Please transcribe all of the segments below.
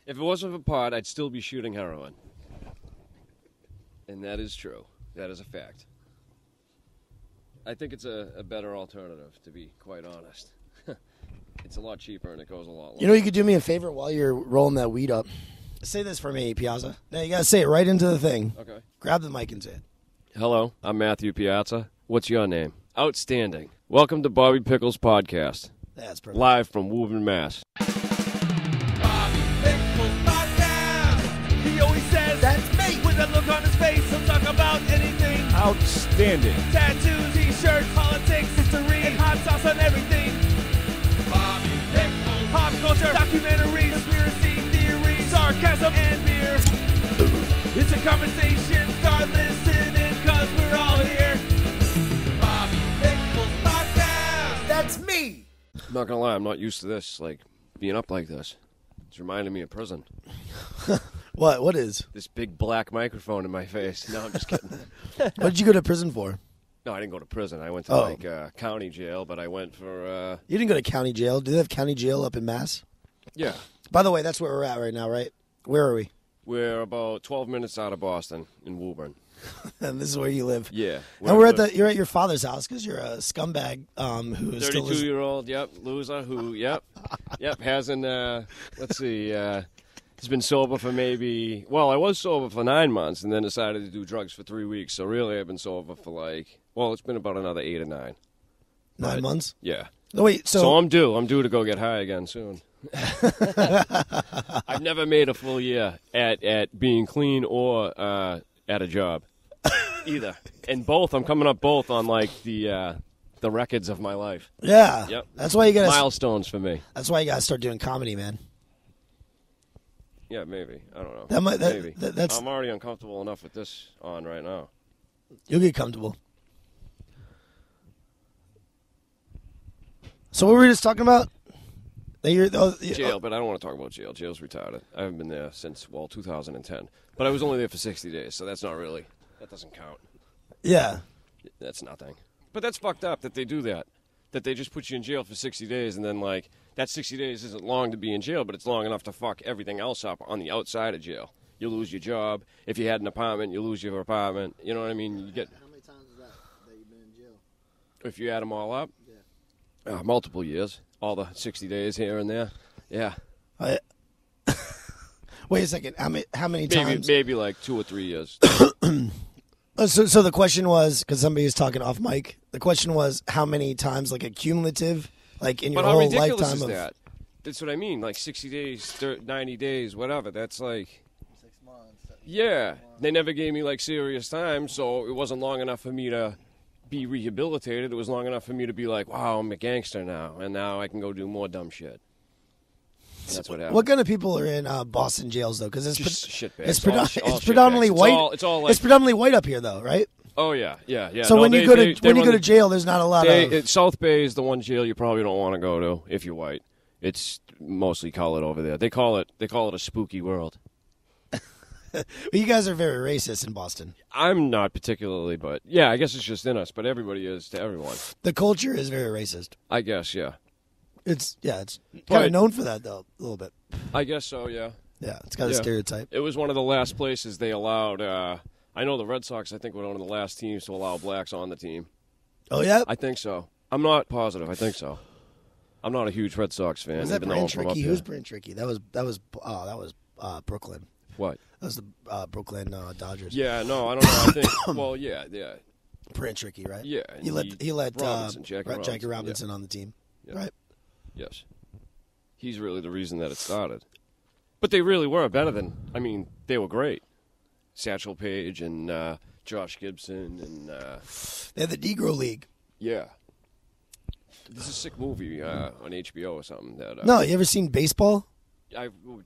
If it wasn't for pot, I'd still be shooting heroin. And that is true. That is a fact. I think it's a better alternative, to be quite honest. It's a lot cheaper and it goes a lot longer. You know, you could do me a favor while you're rolling that weed up. Say this for me, Piazza. Now you gotta say it right into the thing. Okay. Grab the mic and say it. Hello, I'm Matthew Piazza. What's your name? Outstanding. Welcome to Bobby Pickles Podcast. That's perfect. Live from Woburn, Mass. Bobby Pickles Podcast. He always says, that's me. With that look on his face, he'll talk about anything. Outstanding. Tattoos, t-shirts, politics, history, and hot sauce on everything. Bobby Pickles. Pop culture, documentaries, conspiracy theories, sarcasm, and beer. It's a conversation, start listening, cause we're all here. Bobby Pickles Podcast. That's me. I'm not gonna lie, I'm not used to this, like, being up like this. It's reminding me of prison. What is? This big black microphone in my face. No, I'm just kidding. What did you go to prison for? No, I didn't go to prison. I went to, county jail, but I went for, You didn't go to county jail. Do they have county jail up in Mass? Yeah. By the way, that's where we're at right now, right? Where are we? We're about 12 minutes out of Boston, in Woburn. And this is where you live. Yeah. And you're at your father's house because you're a scumbag who is still 32-year-old, loser who, hasn't, let's see, he's been sober for I was sober for 9 months and then decided to do drugs for 3 weeks. So really I've been sober for it's been about another 8 or 9. 9 months? Yeah. No, wait, So I'm due to go get high again soon. I've never made a full year at being clean or at a job either. And I'm coming up both on the records of my life. Yeah. Yep. That's why you got milestones for me. That's why you got to start doing comedy, man. Yeah, maybe. I don't know. Maybe. That's I'm already uncomfortable enough with this on right now. You'll get comfortable. So what were we just talking about? Jail, but I don't want to talk about jail. Jail's retarded. I haven't been there since, 2010. But I was only there for 60 days, so that doesn't count. Yeah. That's nothing. But that's fucked up that they do that. That they just put you in jail for 60 days, and then, that 60 days isn't long to be in jail, but it's long enough to fuck everything else up on the outside of jail. You lose your job. If you had an apartment, you lose your apartment. You know what I mean? You get. How many times is that you've been in jail? If you add them all up? Yeah. Multiple years. All the 60 days here and there. Yeah. Wait a second. How many times? Maybe 2 or 3 years. So the question was, because somebody was talking off mic, the question was how many times, a cumulative, in your whole lifetime ridiculous is of... that? That's what I mean. 60 days, 90 days, whatever. That's 6 months. Yeah. They never gave me serious time, so it wasn't long enough for me to be rehabilitated. It was long enough for me to be wow, I'm a gangster now, and now I can go do more dumb shit. That's what happened. What kind of people are in Boston jails, though? Because it's shitbags. It's predominantly white. It's predominantly white up here, though, right? Oh yeah. So when you go to jail, there's not a lot of. South Bay is the one jail you probably don't want to go to if you're white. It's mostly colored over there. They call it a spooky world. You guys are very racist in Boston. I'm not particularly, but yeah, I guess it's just in us. But everybody is to everyone. The culture is very racist. I guess, yeah. It's kind of known for that, though, a little bit. I guess so, yeah. Yeah, it's got a stereotype. It was one of the last places they allowed. I know the Red Sox, I think, were one of the last teams to allow blacks on the team. Oh, yeah? I think so. I'm not positive. I think so. I'm not a huge Red Sox fan. Was that Brand Tricky? Who's Brand Tricky? That was Brooklyn. What? That was the Brooklyn Dodgers. Yeah, no, I don't know. I think. Well, yeah. Brand Tricky, right? Yeah. He let Jackie Robinson on the team, right? Yes. He's really the reason that it started. But they really were better than. I mean, they were great. Satchel Paige and Josh Gibson and. They had the Negro League. Yeah. This is a sick movie on HBO or something. No, you ever seen Baseball?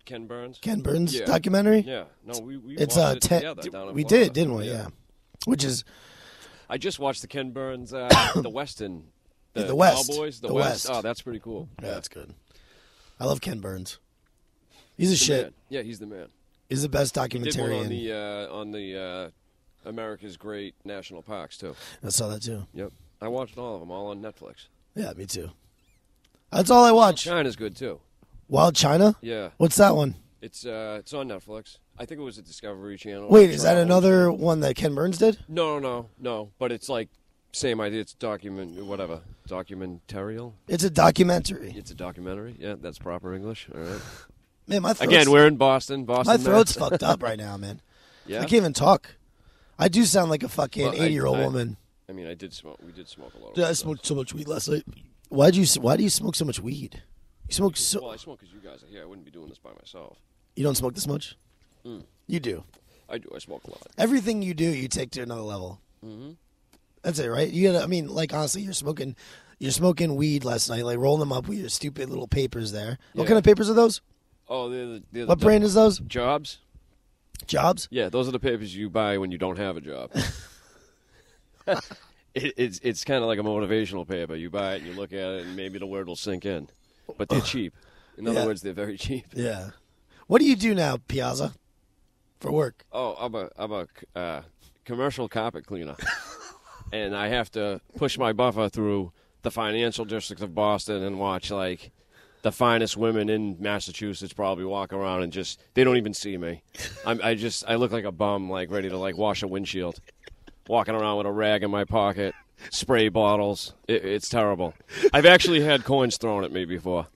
Ken Burns. Ken Burns documentary. Yeah, no, we it's watched it together down in we Florida. did, didn't we? Yeah. Which is. I just watched the Ken Burns the Weston. The West. Cowboys. The West. Oh, that's pretty cool. Yeah, that's good. I love Ken Burns. He's a shit. Man. Yeah, he's the man. He's the best documentarian. He did one on the America's Great National Parks too. I saw that too. Yep, I watched all of them, all on Netflix. Yeah, me too. That's all I watch. China's good too. Wild China? Yeah. What's that one? It's on Netflix. I think it was a Discovery Channel. Wait, is that another one that Ken Burns did? No. But it's like same idea. It's documentarial. It's a documentary. It's a documentary. Yeah, that's proper English. All right. Man, my throat's, Again, we're in Boston. my throat's fucked up right now, man. Yeah. I can't even talk. I do sound like a fucking Well, 80-year-old woman. I mean, I did smoke. We did smoke a lot. Dude, I smoked so much weed last night. Why do you smoke so much weed? You smoke so. Well, I smoke because you guys are here. I wouldn't be doing this by myself. You don't smoke this much? Mm. You do. I do. I smoke a lot. Everything you do, you take to another level. Mm-hmm. That's it, right? You gotta. I mean, like honestly, you're smoking weed last night, like rolling them up with your stupid little papers there. What Yeah. kind of papers are those? Oh, they're What brand is those? Jobs. Jobs? Yeah, those are the papers you buy when you don't have a job. It's kind of like a motivational paper. You buy it and you look at it, and maybe the word will sink in. But they're cheap. In other Yeah. words, they're very cheap. Yeah. What do you do now, Piazza, for work? Oh, I'm a commercial carpet cleaner, and I have to push my buffer through the financial district of Boston and watch like the finest women in Massachusetts probably walk around and just they don't even see me. I look like a bum, like ready to like wash a windshield, walking around with a rag in my pocket, spray bottles. It's terrible. I've actually had coins thrown at me before.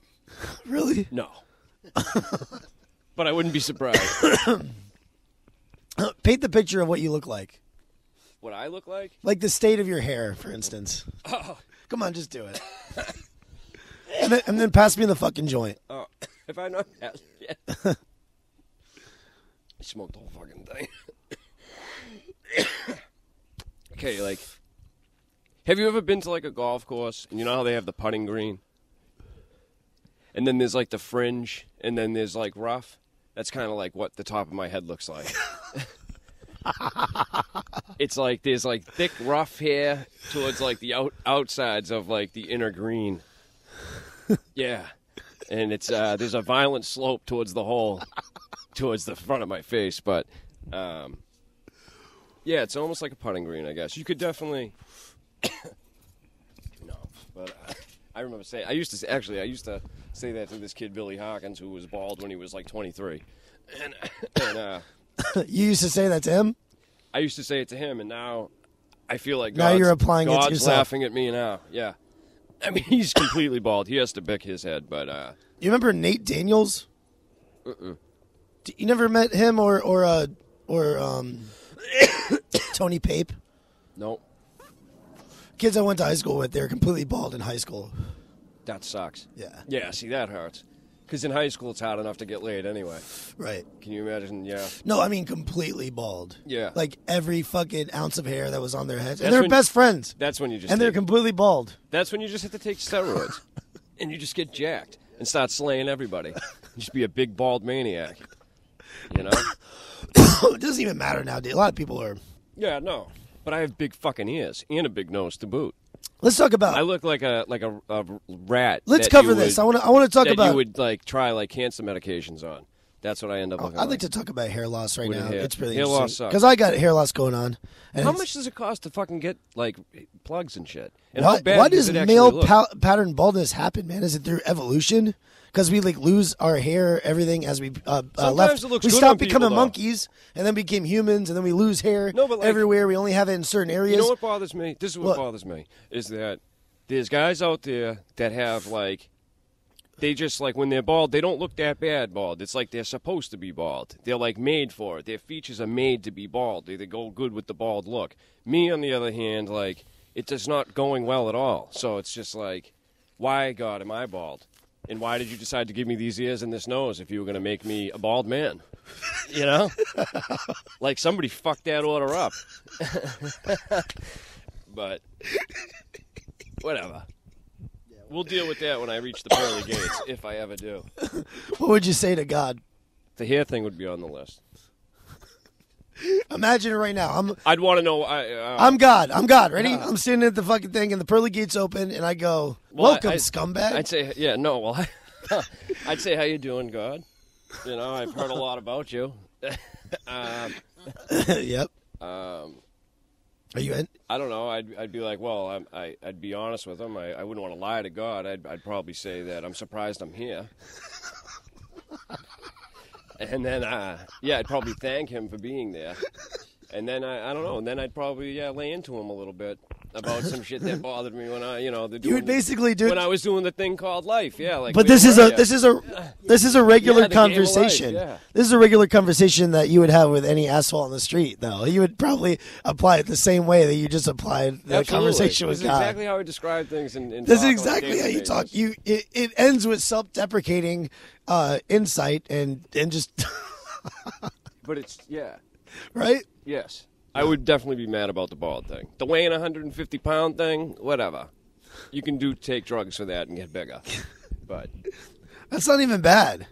Really? No. But I wouldn't be surprised. Paint the picture of what you look like. What I look like? Like the state of your hair, for instance. Oh, Come on, just do it. and then pass me the fucking joint. oh. If I not that yet. I smoked the whole fucking thing. Okay, like, have you ever been to like a golf course and you know how they have the putting green? And then there's like the fringe, and then there's like rough. That's kind of like what the top of my head looks like. It's like there's like thick rough hair towards like the outsides of like the inner green. Yeah, and it's there's a violent slope towards the hole, towards the front of my face. But yeah, it's almost like a putting green, I guess. You could definitely no, but I remember saying I used to say that to this kid Billy Hawkins, who was bald when he was like 23, and You used to say that to him? I used to say it to him, and now I feel like Now you're applying it to God's yourself. laughing at me now. Yeah, I mean he's completely bald. He has to bick his head, but You remember Nate Daniels? uh-uh. You never met him or Tony Pape? No, Kids I went to high school with, they were completely bald in high school. that sucks. Yeah. Yeah, see that hurts. Because in high school it's hard enough to get laid anyway. Right. Can you imagine? Yeah. No, I mean completely bald. Yeah. Like every fucking ounce of hair that was on their heads. That's And they're when- best friends. That's when you just And they're take- completely bald. That's when you just have to take steroids, and you just get jacked and start slaying everybody. Just be a big bald maniac. You know? It doesn't even matter now, dude. A lot of people are. Yeah, no. But I have big fucking ears and a big nose to boot. Let's talk about. I look like a rat. Let's that cover you this. would- I want to talk that about. you would like try like cancer medications on. That's what I end up looking I'd like to talk about hair loss right With now. hair. It's really Hair loss interesting sucks. because I got hair loss going on. And How it's- much does it cost to fucking get like plugs and shit? And Why, how bad why does does it actually male look? pattern baldness happen, man? Is it through evolution? Because we like lose our hair, everything as we left. it looks We good stopped on people, becoming though. monkeys and then became humans, and then we lose hair No, but, like, everywhere. We only have it in certain areas. You know what bothers me? This is what What? bothers me is that there's guys out there that have like they just like when they're bald, they don't look that bad bald. It's like they're supposed to be bald. They're like made for it. Their features are made to be bald. They go good with the bald look. Me, on the other hand, like it's just not going well at all. So it's just like, why, God, am I bald? And why did you decide to give me these ears and this nose if you were going to make me a bald man? You know? Like somebody fucked that order up. But whatever. We'll deal with that when I reach the pearly gates, if I ever do. What would you say to God? The hair thing would be on the list. Imagine it right now. I'd want to know. I'm God. I'm God. Ready? I'm standing at the fucking thing, and the pearly gates open, and I go, Well, "Welcome, I- scumbag." I'd say, yeah, no. Well, I'd say, how you doing, God? You know, I've heard a lot about you. Yep. Are you in? I don't know. I'd be like, well, I'd be honest with him. I wouldn't want to lie to God. I'd probably say that I'm surprised I'm here. And then, I'd probably thank him for being there. And then, I don't know, and then I'd probably, lay into him a little bit about some shit that bothered me when I, You would basically do when I was doing the thing called life, like. But this is a regular the game of life, conversation. yeah. This is a regular conversation that you would have with any asshole on the street, though. You would probably apply it the same way that you just applied the conversation with God. God. That's exactly how I describe things. This is exactly how you talk. It ends with self-deprecating insight and just. But it's right. Yes. I would definitely be mad about the bald thing. The weighing 150-pound thing, whatever. You can take drugs for that and get bigger. But that's not even bad.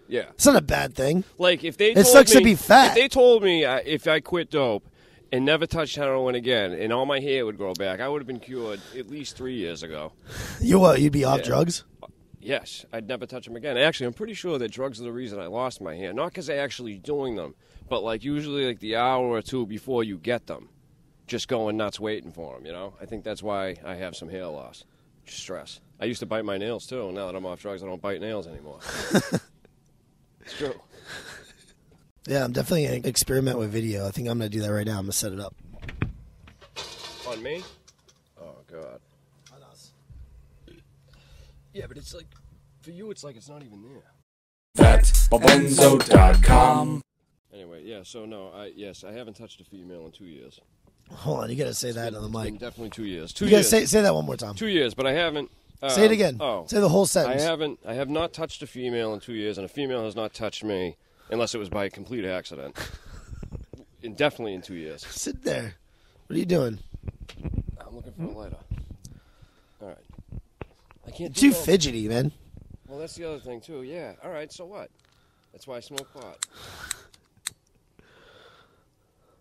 Yeah. It's not a bad thing. Like, if they It sucks to be fat. If they told me if I quit dope and never touched heroin again and all my hair would grow back, I would have been cured at least 3 years ago. You'd be off drugs? Yes. I'd never touch them again. Actually, I'm pretty sure that drugs are the reason I lost my hair. Not because I actually doing them. But, usually, the hour or two before you get them, just going nuts waiting for them, I think that's why I have some hair loss. Just stress. I used to bite my nails, too. And now that I'm off drugs, I don't bite nails anymore. It's true. Yeah, I'm definitely going to experiment with video. I think I'm going to do that right now. I'm going to set it up. On me? Oh, God. On us. Yeah, but it's for you, it's it's not even there. Fatbabenzo.com. Anyway, so no, I haven't touched a female in 2 years. Hold on, you got to say that on the mic. Definitely 2 years. You got to say that one more time. 2 years, but I haven't. Say it again. Say the whole sentence. I have not touched a female in 2 years, and a female has not touched me unless it was by a complete accident. Definitely in 2 years. Sit there. What are you doing? I'm looking for a lighter. All right. I can't. Too fidgety, man. Well, that's the other thing too. Yeah. All right. So what? That's why I smoke pot.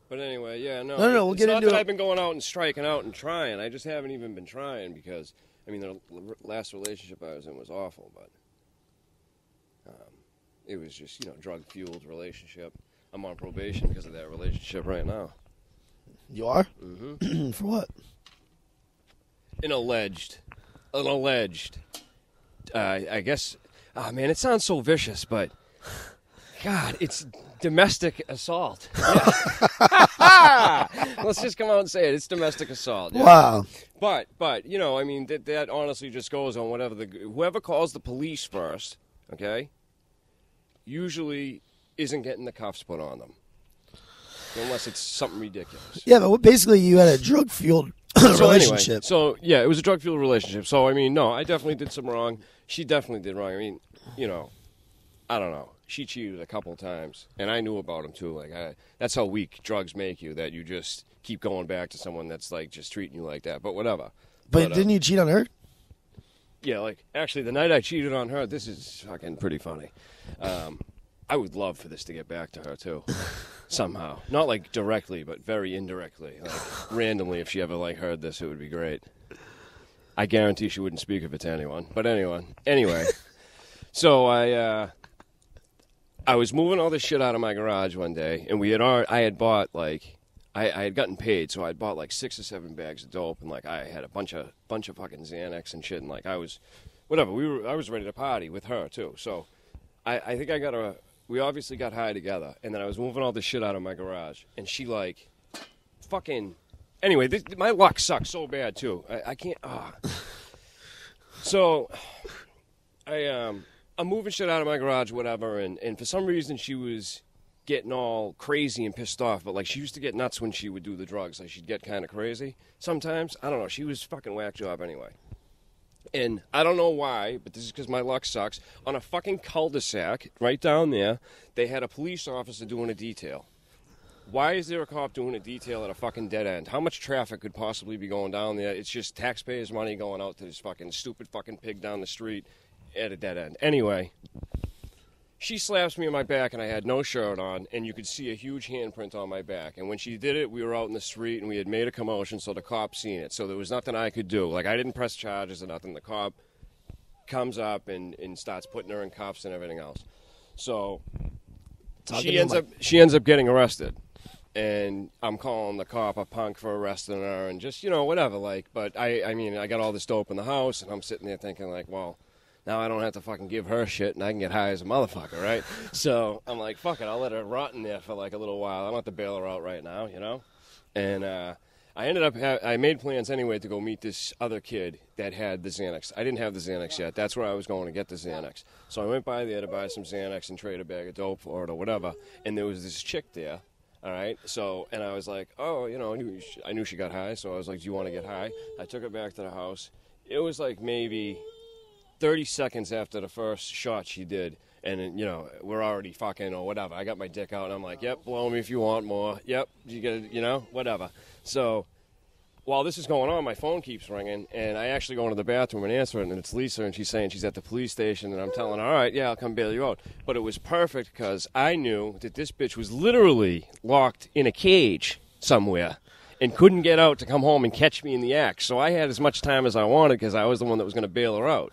But anyway, no. No, we'll get into it. It's not that I've been going out and striking out and trying. I just haven't even been trying because, the last relationship I was in was awful, but it was just, drug-fueled relationship. I'm on probation because of that relationship right now. You are? Mm-hmm. For what? An alleged, I guess, man, it sounds so vicious, but, God, it's domestic assault. Yeah. Let's just come out and say it. It's domestic assault. Yeah. Wow. But that honestly just goes on whoever calls the police first, okay, usually isn't getting the cuffs put on them. Unless it's something ridiculous. Yeah, but basically you had a drug-fueled relationship. Anyway, it was a drug-fueled relationship. So, no, I definitely did some wrong. She definitely did wrong. I don't know. She cheated a couple of times, and I knew about him too. That's how weak drugs make you, that you just keep going back to someone that's, just treating you like that. But whatever. But didn't you cheat on her? Yeah, actually, the night I cheated on her, this is fucking pretty funny. I would love for this to get back to her, too. Somehow. Not, directly, but very indirectly. Randomly, if she ever, heard this, it would be great. I guarantee she wouldn't speak of it to anyone. But anyway. So, I was moving all this shit out of my garage one day, and I had bought, I had gotten paid, so I had bought, 6 or 7 bags of dope, and, I had a bunch of fucking Xanax and shit, and, I was, whatever, I was ready to party with her, too. So, I think we obviously got high together, and then I was moving all this shit out of my garage, and she, fucking, anyway, my luck sucks so bad, too. I can't, So, I'm moving shit out of my garage, whatever, and for some reason she was getting all crazy and pissed off, but, she used to get nuts when she would do the drugs. She'd get kind of crazy sometimes. I don't know. She was fucking whack job anyway. And I don't know why, but this is because my luck sucks. On a fucking cul-de-sac right down there, they had a police officer doing a detail. Why is there a cop doing a detail at a fucking dead end? How much traffic could possibly be going down there? It's just taxpayers' money going out to this fucking stupid fucking pig down the street at a dead end. Anyway, she slaps me on my back, and I had no shirt on, and you could see a huge handprint on my back. And when she did it, we were out in the street, and we had made a commotion, so the cop seen it. So there was nothing I could do. I didn't press charges or nothing. The cop comes up and starts putting her in cuffs and everything else. So she ends up getting arrested. And I'm calling the cop a punk for arresting her and just, whatever. But I got all this dope in the house, and I'm sitting there thinking, well, Now I don't have to fucking give her shit, and I can get high as a motherfucker, right? So I'm like, fuck it, I'll let her rot in there for like a little while. I don't have to bail her out right now, you know? And I ended up, I made plans anyway to go meet this other kid that had the Xanax. I didn't have the Xanax yet. That's where I was going to get the Xanax. So I went by there to buy some Xanax and trade a bag of dope for it or whatever. And there was this chick there, all right? So, and I was like, oh, you know, I knew she got high. So I was like, do you want to get high? I took her back to the house. It was like maybe 30 seconds after the first shot she did. And, you know, we're already fucking or whatever. I got my dick out, and I'm like, yep, blow me if you want more. Yep, you get it, you know, whatever. So while this is going on, my phone keeps ringing, and I actually go into the bathroom and answer it, and it's Lisa, and she's saying she's at the police station, and I'm telling her, all right, yeah, I'll come bail you out. But it was perfect because I knew that this bitch was literally locked in a cage somewhere and couldn't get out to come home and catch me in the act. So I had as much time as I wanted because I was the one that was going to bail her out.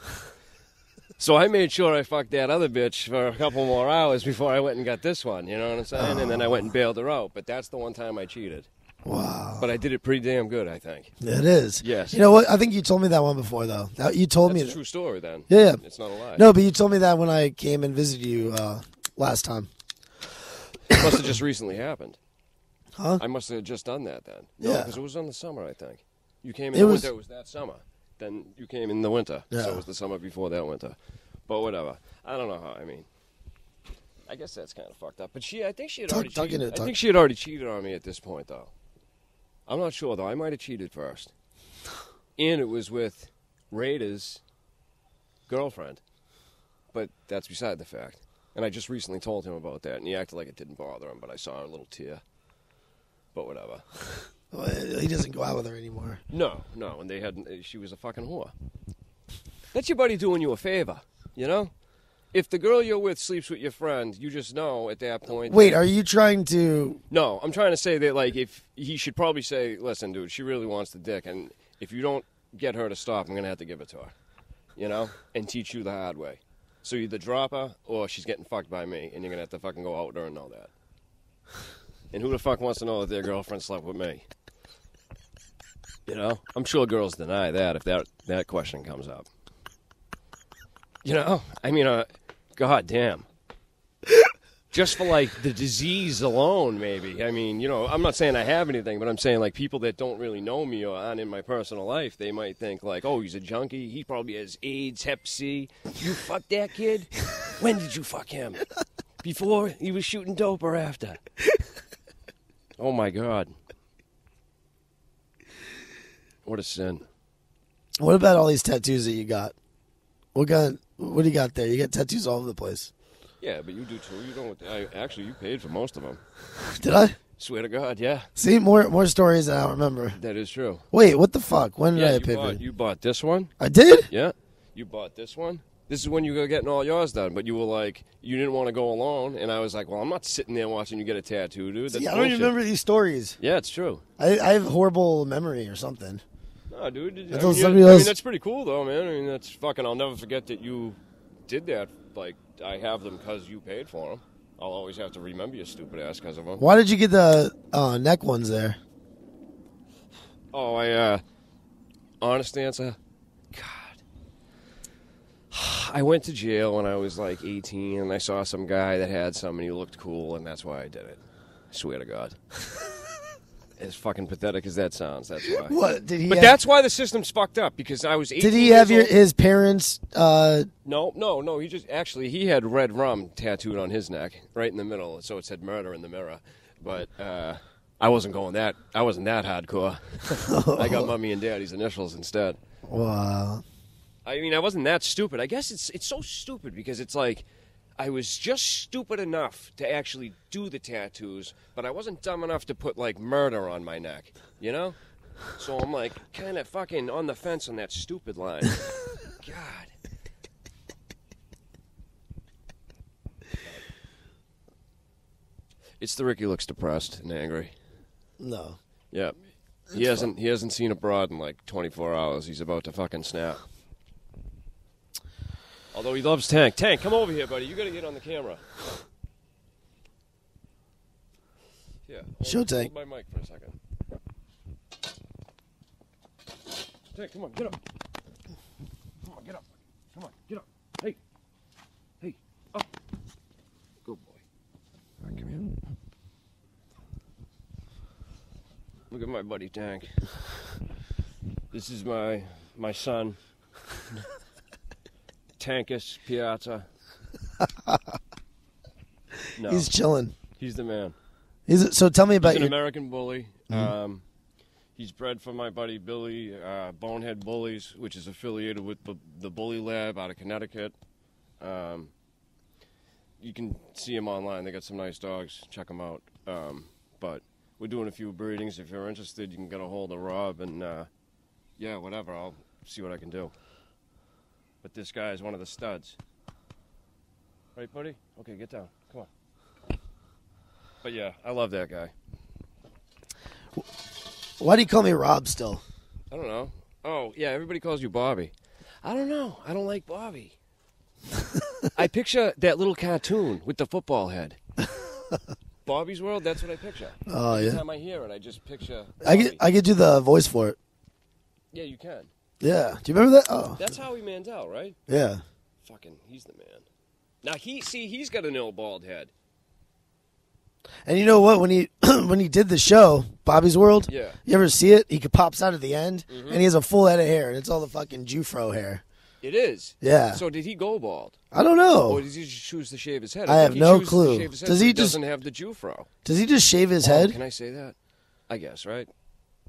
So I made sure I fucked that other bitch for a couple more hours before I went and got this one, you know what I'm saying? And then I went and bailed her out. But that's the one time I cheated. Wow. But I did it pretty damn good, I think. It is. Yes. You know what? I think you told me that one before, though. You told That's me a true story, then. Yeah. It's not a lie. No, but you told me that when I came and visited you last time. It must have just recently happened. Huh? I must have just done that then. Yeah. because it was in the summer, I think. You came in the winter, it was that summer. Then you came in the winter, Yeah. so it was the summer before that winter. But whatever. I don't know how, I mean, I guess that's kind of fucked up. But I think she had already cheated. I think she had already cheated on me at this point, though. I'm not sure, though. I might have cheated first. And it was with Raider's girlfriend. But that's beside the fact. And I just recently told him about that, and he acted like it didn't bother him, but I saw a little tear. But whatever. Well, he doesn't go out with her anymore. No, and she was a fucking whore. That's your buddy doing you a favor, you know? If the girl you're with sleeps with your friend, you just know at that point. Wait, are you trying to... No, I'm trying to say that, like, if he should probably say, listen, dude, she really wants the dick, and if you don't get her to stop, I'm going to have to give it to her, you know, and teach you the hard way. So you either drop her or she's getting fucked by me, and you're going to have to fucking go out with her and know that. And who the fuck wants to know that their girlfriend slept with me? You know? I'm sure girls deny that if that question comes up. You know? I mean, god damn. Just for, like, the disease alone, maybe. I mean, you know, I'm not saying I have anything, but I'm saying, like, people that don't really know me or aren't in my personal life, they might think, like, oh, he's a junkie. He probably has AIDS, Hep C. You fucked that kid? When did you fuck him? Before he was shooting dope or after? Oh, my God. What a sin. What about all these tattoos that you got? What do you got there? You got tattoos all over the place. Yeah, but you do too. You don't. Actually, you paid for most of them. Did I? Swear to God, yeah. See, more stories than I don't remember. That is true. Wait, what the fuck? When did I pay for it? You bought this one? I did? Yeah. You bought this one? This is when you were getting all yours done, but you were like, you didn't want to go alone, and I was like, well, I'm not sitting there watching you get a tattoo, dude. That's See, I don't even remember these stories. Yeah, it's true. I have horrible memory or something. No, dude. I mean, that's pretty cool, though, man. I mean, that's fucking, I'll never forget that you did that. Like, I have them because you paid for them. I'll always have to remember your stupid ass because of them. Why did you get the neck ones there? Oh, honest answer, God. I went to jail when I was like 18, and I saw some guy that had some, and he looked cool, and that's why I did it. I swear to God. As fucking pathetic as that sounds, that's why. What did he? But that's why the system's fucked up, because I was 18. Did he have his parents? No. He had red rum tattooed on his neck, right in the middle, so it said murder in the mirror. But I wasn't that hardcore. I got Mommy and Daddy's initials instead. Wow. I mean, I wasn't that stupid. I guess it's so stupid because it's like I was just stupid enough to actually do the tattoos, but I wasn't dumb enough to put, like, murder on my neck, you know? So I'm, like, kind of fucking on the fence on that stupid line. God. It's the Ricky looks depressed and angry. No. Yeah. He hasn't seen a broad in, like, 24 hours. He's about to fucking snap. Although he loves Tank. Tank, come over here, buddy. You got to get on the camera. Yeah. Show Tank. Hold my mic for a second. Tank, come on, get up. Come on, get up. Come on, get up. Look at my buddy Tank. This is my son, Tankus Piazza. No, He's chilling. he's the man. So tell me about He's an your. American bully. He's bred from my buddy Billy, Bonehead Bullies, which is affiliated with the Bully Lab out of Connecticut. You can see him online. They got some nice dogs. Check them out. But we're doing a few breedings. If you're interested, you can get a hold of Rob, and yeah, whatever. I'll see what I can do. But this guy is one of the studs. Right, buddy? Okay, get down. Come on. But yeah, I love that guy. Why do you call me Rob still? I don't know. Oh, yeah, everybody calls you Bobby. I don't know. I don't like Bobby. I picture that little cartoon with the football head. Bobby's World, that's what I picture. Oh, Every yeah. time I hear it, I just picture I could do the voice for it. Yeah, you can. Yeah. Do you remember that? Oh. That's Howie Mandel, right? Yeah. Fucking, he's the man. Now, he's got an ill bald head. And you know what? When he when he did the show, Bobby's World, Yeah. you ever see it? He pops out at the end, and he has a full head of hair, and it's all the fucking Jufro hair. It is. Yeah. So did he go bald? I don't know. Or did he just choose to shave his head? I have think he no chooses clue. To shave his head Does so he he just- doesn't have the Jufro? Does he just shave his Oh, head? can I say that? I guess, right?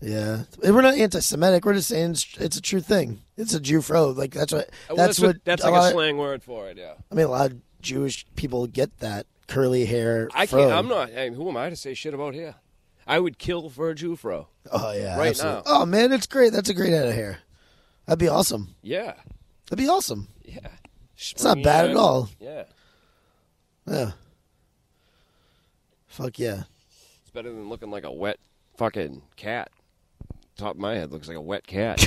Yeah. We're not anti-Semitic. We're just saying it's a true thing. It's a Jufro. Like that's what. Well, That's what. that's a like lot a of- slang word for it, yeah. I mean, a lot of Jewish people get that curly hair. I fro. can't. I'm not. I mean, who am I to say shit about hair? I would kill for a Jufro. Oh yeah. Right absolutely. now. Oh man, it's great. That's a great head of hair. That'd be awesome. Yeah, That'd be awesome. yeah. It's not bad at all. Yeah, Yeah. Fuck yeah. it's better than looking like a wet fucking cat. Top of my head looks like a wet cat.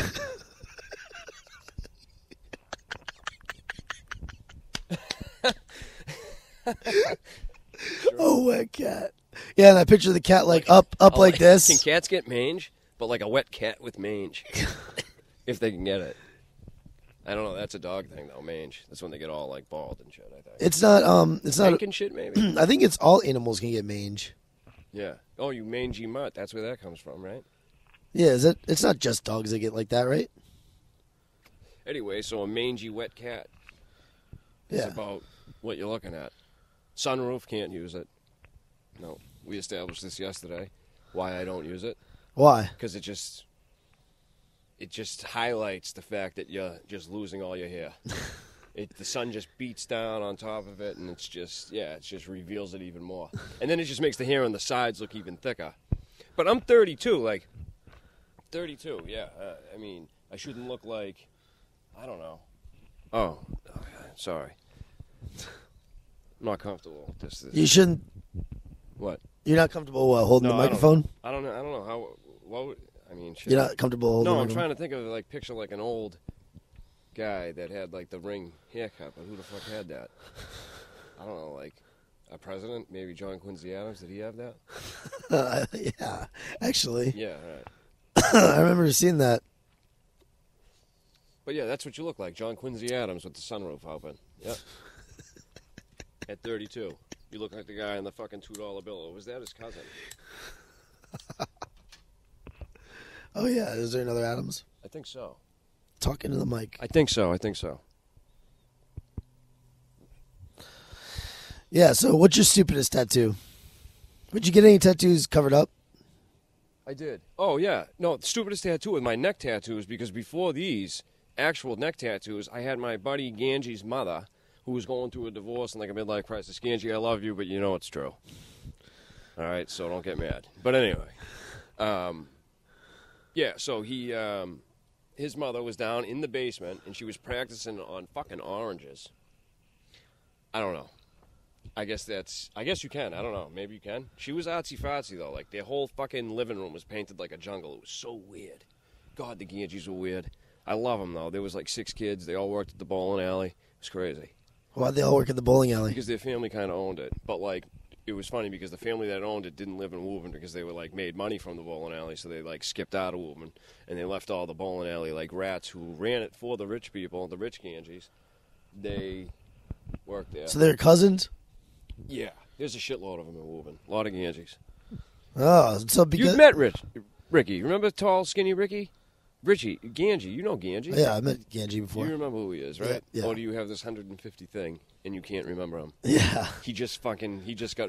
Oh, wet cat. Yeah, and I picture the cat like up like this. Can cats get mange? But like a wet cat with mange, if they can get it. I don't know. That's a dog thing though. Mange. That's when they get all like bald and shit. I think. It's not. It's not. Pink and shit maybe. I think it's all animals can get mange. Yeah. Oh, you mangy mutt. That's where that comes from, right? Yeah, is it? It's not just dogs that get like that, right? Anyway, so a mangy wet cat is Yeah. about what you're looking at. Sunroof, can't use it. No, we established this yesterday. Why I don't use it? Why? Because it just highlights the fact that you're just losing all your hair. The sun just beats down on top of it, and it just reveals it even more. And then it just makes the hair on the sides look even thicker. But I'm 32, like 32. Yeah, I mean, I shouldn't look like, I don't know. Oh, sorry. I'm not comfortable with this. You shouldn't. What? You're not comfortable holding No, the microphone. I don't know how. What would, I mean, shit. You're not comfortable holding. No, the I'm microphone? trying to think of like picture like an old guy that had like the ring haircut, but who the fuck had that? I don't know, like a president, maybe John Quincy Adams. Did he have that? Yeah, actually, Yeah, right. I remember seeing that. But yeah, that's what you look like, John Quincy Adams with the sunroof open. Yep. At 32, you look like the guy in the fucking $2 bill. Or was that his cousin? Oh yeah, is there another Adams? I think so. Talking to the mic. I think so. Yeah. So, what's your stupidest tattoo? Would you get any tattoos covered up? I did. Oh, yeah. No, the stupidest tattoo with my neck tattoos, because before these actual neck tattoos, I had my buddy Ganji's mother, who was going through a divorce and like a midlife crisis. Ganji, I love you, but you know it's true. All right, so don't get mad. But anyway, yeah, so his mother was down in the basement, and she was practicing on fucking oranges. I don't know. I guess you can. I don't know. Maybe you can. She was artsy-fartsy, though. Like, their whole fucking living room was painted like a jungle. It was so weird. God, the Ganges were weird. I love them, though. There was like 6 kids. They all worked at the bowling alley. It was crazy. Why'd they all work at the bowling alley? Because their family kind of owned it. But, like, it was funny because the family that owned it didn't live in Woburn because they were, like, made money from the bowling alley. So they, like, skipped out of Woburn. And they left all the bowling alley, like, rats who ran it for the rich people, the rich Ganges. They worked there. So they're cousins? Yeah. There's a shitload of them in Woburn. A lot of Ganges. Oh, so because You've met Rich. Ricky. Remember tall, skinny Ricky? Richie, Ganji. You know Ganji. Yeah, I met Ganji before. You remember who he is, right? Yeah. Or do you have this 150 thing and you can't remember him? Yeah. He just got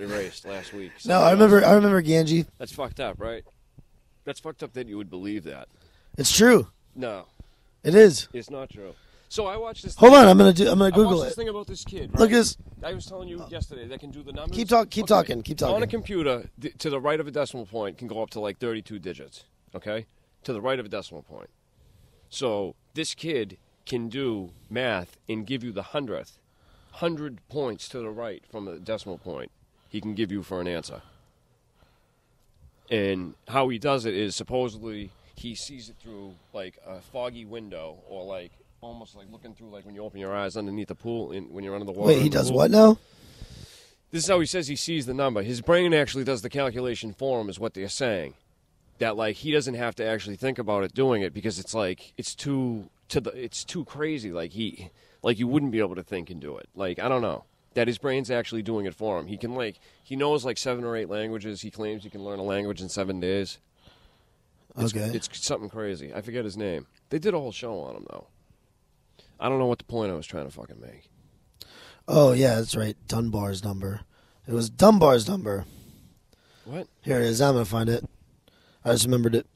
erased last week. No, I remember Ganji. That's fucked up, right? That's fucked up that you would believe that. It's true. No. It is. It's not true. So I watched this. Hold on, I'm gonna Google this it. thing about this kid. Right? Look at this. I was telling you yesterday that can do the numbers. Keep talking. On a computer, to the right of a decimal point can go up to like 32 digits. Okay, to the right of a decimal point. So this kid can do math and give you the 100 points to the right from a decimal point. He can give you for an answer. And how he does it is supposedly he sees it through like a foggy window, or like almost like looking through like when you open your eyes underneath the pool when you're under the water. Wait, he does what now? This is how he says he sees the number. His brain actually does the calculation for him, is what they're saying. That like he doesn't have to actually think about it doing it, because it's like it's too crazy. Like you wouldn't be able to think and do it. Like, I don't know. That his brain's actually doing it for him. He knows like 7 or 8 languages. He claims he can learn a language in 7 days. It's something crazy. I forget his name. They did a whole show on him though. I don't know what the point I was trying to fucking make. Oh yeah, that's right. Dunbar's number. It was Dunbar's number. What? Here it is. I'm gonna find it. I just remembered it.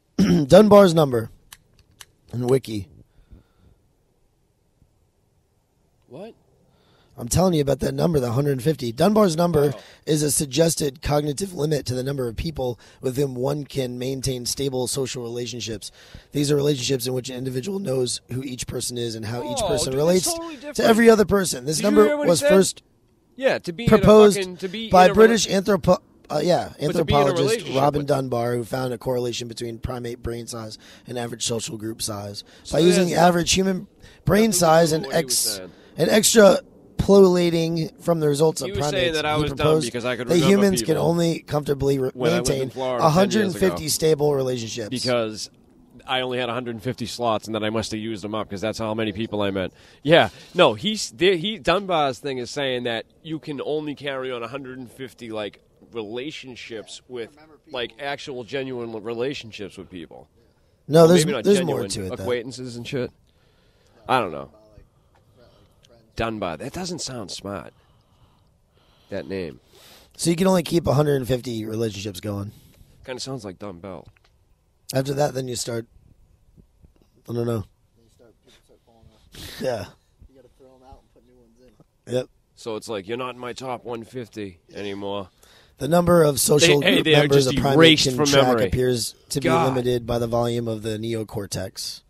Dunbar's number. In Wiki. What? I'm telling you about that number, the 150. Dunbar's number is a suggested cognitive limit to the number of people with whom one can maintain stable social relationships. These are relationships in which an individual knows who each person is and how each person relates to every other person. This number was first proposed by British anthropologist Robin Dunbar, who found a correlation between primate brain size and average social group size. By using average human brain size and extrapolating from the results of primates, he proposed that humans can only comfortably maintain 150 stable relationships. Because I only had 150 slots, and then I must have used them up, because that's how many people I met. Yeah, no, Dunbar's thing is saying that you can only carry on 150 like relationships with like actual genuine relationships with people. No, there's genuine, more to it. Acquaintances and shit. I don't know. Dunbar. That doesn't sound smart. That name. So you can only keep 150 relationships going. Kind of sounds like Dumbbell. After that, then you start. I don't know. People start falling off. Yeah. You got to throw them out and put new ones in. Yep. So it's like you're not in my top 150 anymore. The number of social group members a primate can track appears to be limited by the volume of the neocortex.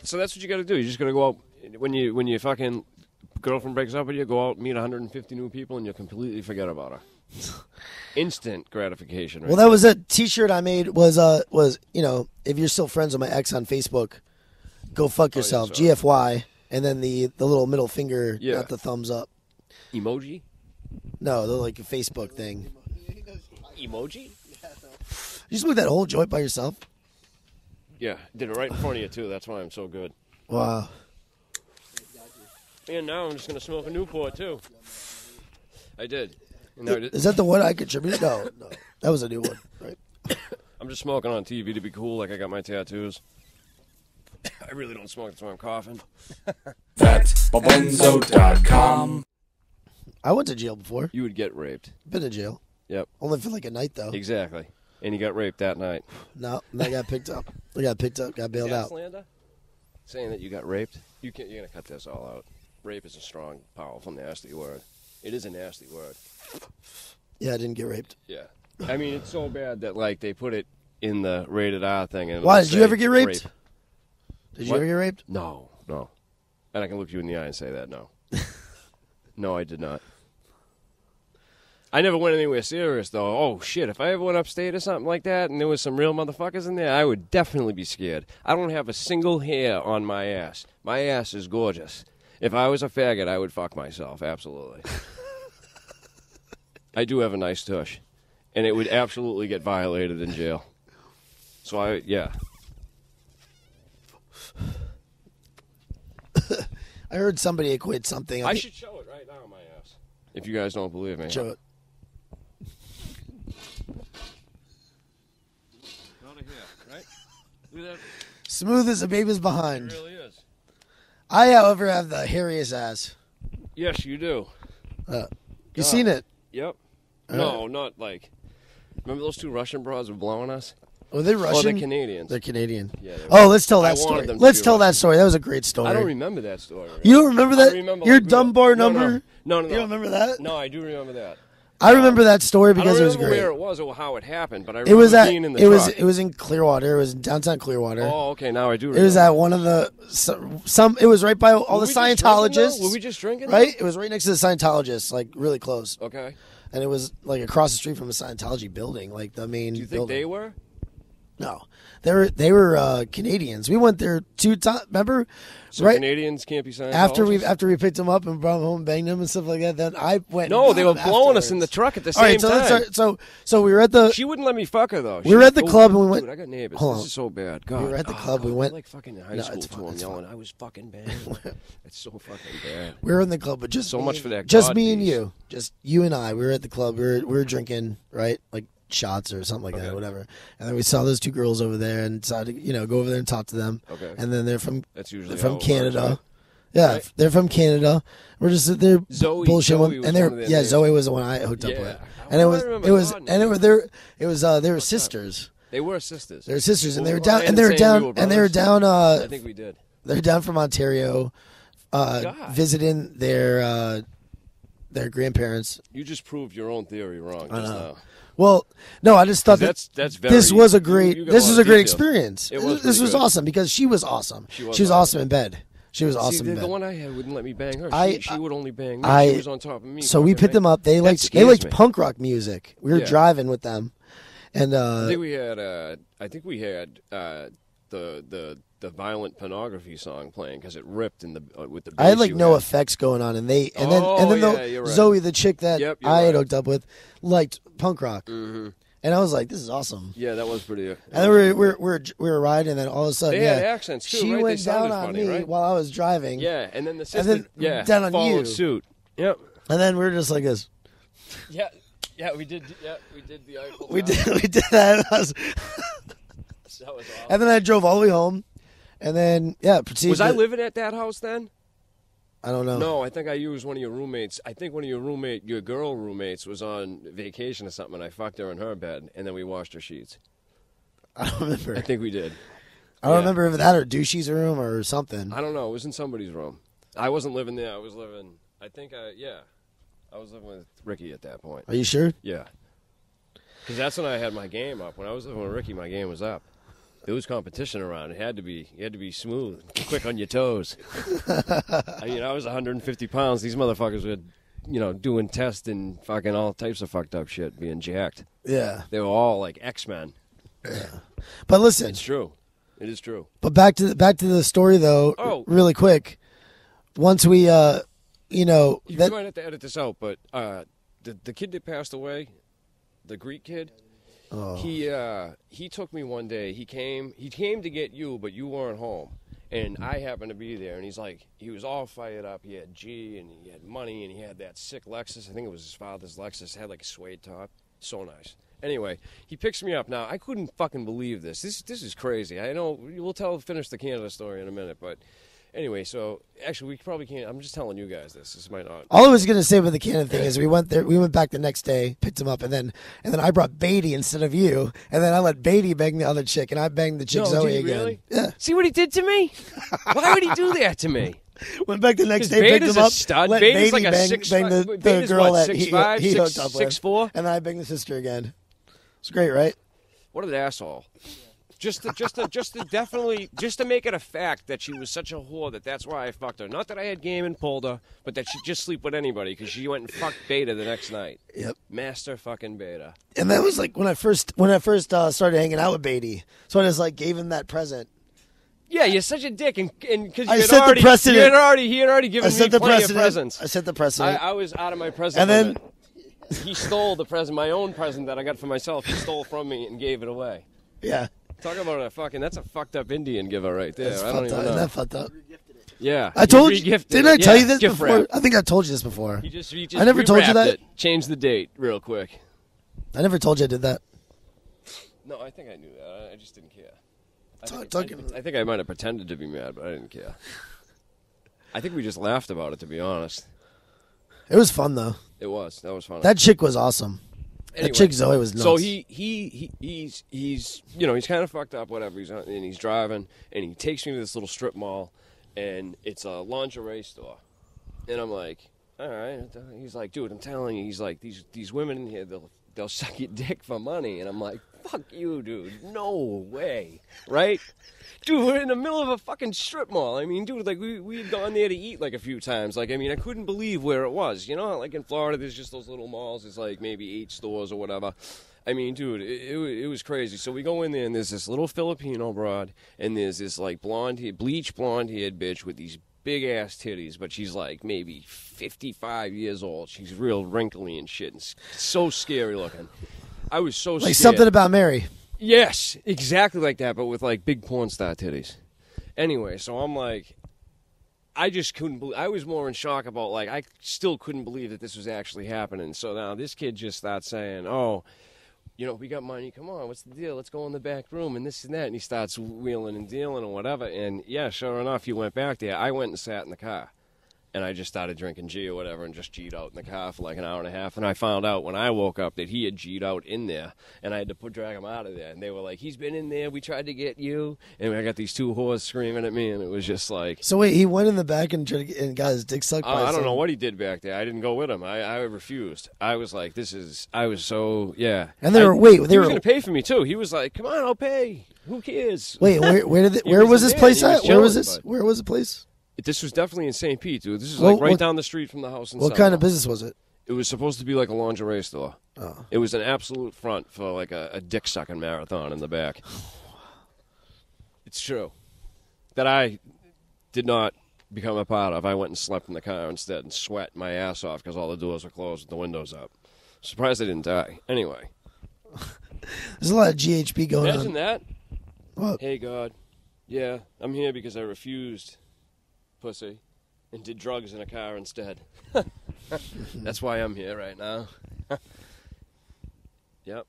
So that's what you got to do. You just got to go out when you fucking girlfriend breaks up with you. Go out, meet 150 new people, and you completely forget about her. Instant gratification. Right? Well, that was a T-shirt I made. Was if you're still friends with my ex on Facebook, go fuck yourself. GFY, and then the little middle finger, not the thumbs up. Emoji? No, the like a Facebook thing. Emoji? You smoke that whole joint by yourself? Yeah, did it right in front of you too. That's why I'm so good. Wow. And now I'm just gonna smoke a Newport too. I did. Is that the one I contributed? No, that was a new one, right? I'm just smoking on TV to be cool, like I got my tattoos. I really don't smoke, that's why I'm coughing. That's Babenzo.com. I went to jail before. You would get raped. Been to jail. Yep. Only for like a night, though. Exactly. And you got raped that night. No, I got picked up. Got bailed out. Slander? Saying that you got raped? You're going to cut this all out. Rape is a strong, powerful, nasty word. It is a nasty word. Yeah, I didn't get raped. Yeah. I mean, it's so bad that, like, they put it in the rated R thing. And why? Did you ever get raped? Rape. Did you ever get raped? No. And I can look you in the eye and say that, no. No, I did not. I never went anywhere serious, though. Oh, shit, if I ever went upstate or something like that and there was some real motherfuckers in there, I would definitely be scared. I don't have a single hair on my ass. My ass is gorgeous. If I was a faggot, I would fuck myself, absolutely. I do have a nice tush, and it would absolutely get violated in jail. So, yeah. I heard somebody equate something. I should show it right now, my ass. If you guys don't believe me. Show it. Not a hair, right? Look at that. Smooth as a baby's behind. It really is. I, however, have the hairiest ass. Yes, you do. You seen it? Yep. No, not like. Remember those 2 Russian broads were blowing us? Were they Russian? Oh, they're Canadians. They're Canadian. Yeah, let's tell that I wanted story. them to Let's be tell that Russian. story. That was a great story. I don't remember that story. Right? You don't remember that? I remember, Your like, Dunbar no, number? No. You don't remember that? No, I do remember that. I remember that story I because don't it was remember great. where it was or how it happened, but I It remember was at being in the it truck. was in Clearwater. It was in downtown Clearwater. Oh, okay. Now I do remember. It was at one of the some. It was right by all Were the we just drinking, Scientologists. though? Were we just drinking? Right? It was right next to the Scientologists, like really close. Okay. And it was like across the street from a Scientology building, like the main. Do you think building. they were? No, they were Canadians. We went there 2 times. Remember? So right Canadians can't be Scientologists? after we picked them up and brought them home, and banged them and stuff like that. Then I went. No, and they got were them blowing us in the afterwards. truck at the All same right, so time. let's start. So we were at the. She wouldn't let me fuck her though. We were at the club and we went. Dude, I got neighbors. Hold This on. is so bad. God, were at the club, God, we went- like fucking in high No, school it's to fine, him it's yelling. I was fucking bad. It's so fucking bad. We were in the club, but just So me much and- for that Just God me and piece. you, just you and I. We were at the club. We were drinking, right, like shots or something like that, Okay. or whatever. And then we saw those 2 girls over there and decided to, go over there and talk to them. Okay. And then they're from That's usually from how it works, Canada. right? Yeah, Right. they're from Canada. We're just they're Zoe bullshit was and one they're of their names. Zoe was the one I hooked up Yeah. with, I and it remember was God and it names. was they were sisters. They were sisters. They're sisters, and Well, they were I down, didn't and they were say we down, were and they were brothers. down. I think we did. They're down from Ontario, God. visiting their grandparents. You just proved your own theory wrong just now. Well, no, I just thought that That's very. this was a great. you got This lot was of a great details. experience. It was This pretty was good. awesome because she was awesome. She was She was awesome. awesome in bed. She was awesome See, in the bed. one I had wouldn't let me bang her. I- She would only bang me. I- She was on top of me. So we fucking picked them bang. up. They That liked scares me. punk rock music. We were Yeah. driving with them, and I think we had. The violent pornography song playing because it ripped in the with the. I had bass like you no had. effects going on, and then yeah, you're right. Zoe, the chick that Yep, you're I had right. hooked up with, liked punk rock, Mm-hmm. and I was like, "This is awesome." Yeah, that was pretty. And then we were riding, and then all of a sudden, They yeah, had accents too, she right? went They down sounded on funny, me right? while I was driving. Yeah, and then the And sister, then down on followed you. suit. Yep. And then we were just like this. Yeah, we did. Yeah, we did the Eiffel We Tower. did that. And, That was awesome. and then I drove all the way home, and then proceeded. Was I living at that house then? I don't know. No, I think I used one of your roommates. I think one of your girl roommates was on vacation or something, and I fucked her in her bed, and then we washed her sheets. I don't remember. I think we did. I don't Yeah. remember if that or Douchey's room or something. I don't know. It was in somebody's room. I wasn't living there. I was living. I was living with Ricky at that point. Are you sure? Yeah. Because that's when I had my game up. When I was living with Ricky, my game was up. There was competition around. You had to be smooth, quick on your toes. I was 150 pounds. These motherfuckers were, doing tests and fucking all types of fucked up shit, being jacked. Yeah. They were all like X-Men. But listen, It's true. It is true. but back to the story though. Oh. Really quick. Once we, You that might have to edit this out, but the kid that passed away, the Greek kid, he took me one day. He came to get you, but you weren't home, and I happened to be there. And he was all fired up. He had G and he had money and he had that sick Lexus. I think it was his father's Lexus. It had like a suede top, so nice. Anyway, he picks me up. Now I couldn't fucking believe this. This is crazy. I know we'll finish the Canada story in a minute, but. Anyway, so actually we probably can't. I'm just telling you guys this. This might not. all I was gonna say about the Canada thing is we went there. We went back the next day, picked him up, and then I brought Beatty instead of you, and then I let Beatty bang the other chick, and I banged the chick No, Zoe did he again. really? Yeah. See what he did to me? Why would he do that to me? Went back the next day, Beta's picked him a up, stud. let Beta's Beatty like a bang, 6'5" bang the Beta's girl what, that 6'5", he hooked up with, 6'4"? and then I banged the sister again. It's great, right? What an asshole! Just to make it a fact that she was such a whore that's why I fucked her. Not that I had game and pulled her, but that she'd just sleep with anybody because she went and fucked Beta the next night. Yep. Master fucking Beta. And that was like when I first started hanging out with Beatty. So I just like gave him that present. Yeah, you're such a dick, and because I set the precedent. he had already given I me set the plenty precedent. of presents. I set the precedent. I was out of my present. And then- limit. He stole the present, my own present that I got for myself. He stole from me and gave it away. Yeah. Talk about that's a fucked up Indian giver right there. That's I don't fucked even up. know. Isn't that fucked up? Yeah. I told you. re-gifted Didn't it. I tell Yeah, you this gift before? wrap. I think I told you this before. He just I never told you rewrapped that? it. Changed the date real quick. I never told you I did that. No, I think I knew that. I just didn't care. I think I might have pretended to be mad, but I didn't care. I think we just laughed about it, to be honest. It was fun though. It was. That was fun. That chick was awesome. Anyway, that chick Zoe was nuts. So he's he's kind of fucked up, whatever. He's driving, and he takes me to this little strip mall, and it's a lingerie store, and I'm like, all right. He's like, dude, I'm telling you, he's like, these women in here, they'll suck your dick for money, and I'm like, fuck you, dude, no way, right? Dude, we're in the middle of a fucking strip mall. I mean, dude, like, we had gone there to eat, like, a few times. Like, I mean, I couldn't believe where it was. You know, like, in Florida, there's just those little malls. It's, like, maybe 8 stores or whatever. I mean, dude, it was crazy. So we go in there, and there's this little Filipino broad, and there's this, like, bleach blonde-haired bitch with these big-ass titties, but she's, like, maybe 55 years old. She's real wrinkly and shit, and so scary looking. I was so scared. Like something about Mary. Yes, exactly like that, but with, like, big porn star titties. Anyway, so I'm like, I just couldn't believe, I was more in shock about, like, I still couldn't believe that this was actually happening. So now this kid just starts saying, oh, you know, we got money, come on, what's the deal? Let's go in the back room and this and that. And he starts wheeling and dealing and whatever. And, yeah, sure enough, he went back there. I went and sat in the car. And I just started drinking G or whatever and just G'd out in the car for like an hour and a half. And I found out when I woke up that he had G'd out in there. And I had to drag him out of there. And they were like, he's been in there. We tried to get you. And I got these 2 whores screaming at me. And it was just like. So wait, he went in the back and got his dick sucked by I don't know what he did back there. I didn't go with him. I refused. I was like, I was so, yeah. And he was going to pay for me too. He was like, come on, I'll pay. Who cares? Wait, where was this place at? Where was the place? This was definitely in St. Pete, dude. This is like right down the street from the house in What kind of business was it? It was supposed to be like a lingerie store. Oh. It was an absolute front for like a dick-sucking marathon in the back. It's true. That I did not become a part of. I went and slept in the car instead and sweat my ass off because all the doors were closed with the windows up. Surprised I didn't die. Anyway. There's a lot of GHB going on. Imagine that. What? Hey, God. Yeah, I'm here because I refused pussy and did drugs in a car instead. That's why I'm here right now. Yep.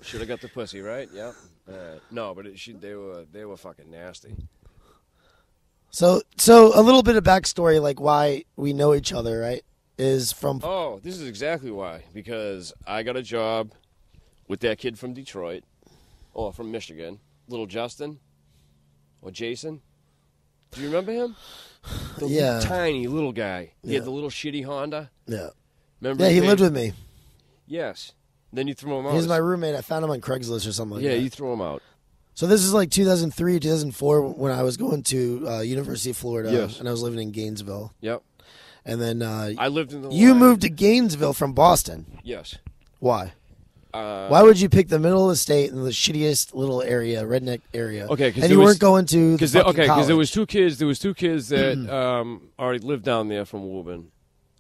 Should have got the pussy, right? Yep. No, but they were fucking nasty. So a little bit of backstory, like why we know each other, right? Is from. Oh, this is exactly why. Because I got a job with that kid from Detroit, or from Michigan, little Justin, or Jason. Do you remember him? The tiny little guy. He had the little shitty Honda. Yeah. Remember? Yeah, he lived with me. Yes. Then you threw him out. He was my roommate. I found him on Craigslist or something like that. Yeah, you threw him out. So this is like 2003, 2004 when I was going to University of Florida. Yes. And I was living in Gainesville. Yep. And then I lived in the You moved to Gainesville from Boston. Yes. Why? Why would you pick the middle of the state in the shittiest little area, redneck area? Okay, and you weren't going to because there was 2 kids. There was 2 kids that already lived down there from Woburn.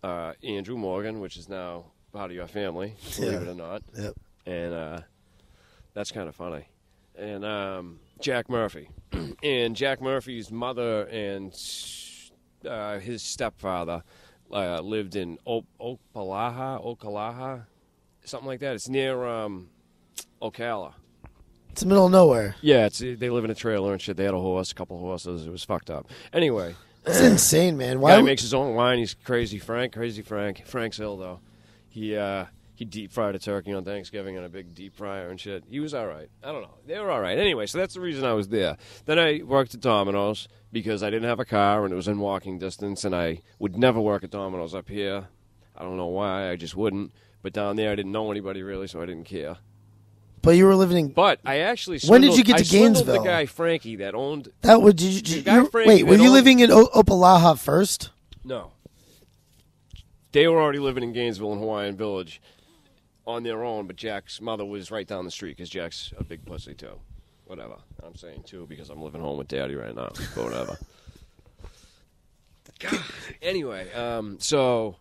Andrew Morgan, which is now part of your family, believe it or not. Yep. And that's kind of funny. And Jack Murphy, and Jack Murphy's mother and his stepfather lived in Ocala. Something like that. It's near Ocala. It's the middle of nowhere. Yeah, they live in a trailer and shit. They had a couple of horses. It was fucked up. Anyway. It's insane, man. Guy makes his own wine. He's crazy Frank. Frank's ill, though. He deep fried a turkey on Thanksgiving in a big deep fryer and shit. He was all right. I don't know. They were all right. Anyway, so that's the reason I was there. Then I worked at Domino's because I didn't have a car and it was in walking distance, and I would never work at Domino's up here. I don't know why. I just wouldn't. But down there, I didn't know anybody really, so I didn't care. But you were living in. But I actually. When did you get to The Gainesville? guy Frankie that owned. That would. Wait, were you living in Opalaha first? No. They were already living in Gainesville in Hawaiian Village, on their own. But Jack's mother was right down the street because Jack's a big pussy too. Whatever. I'm saying too because I'm living home with Daddy right now. But whatever. God. Anyway, so.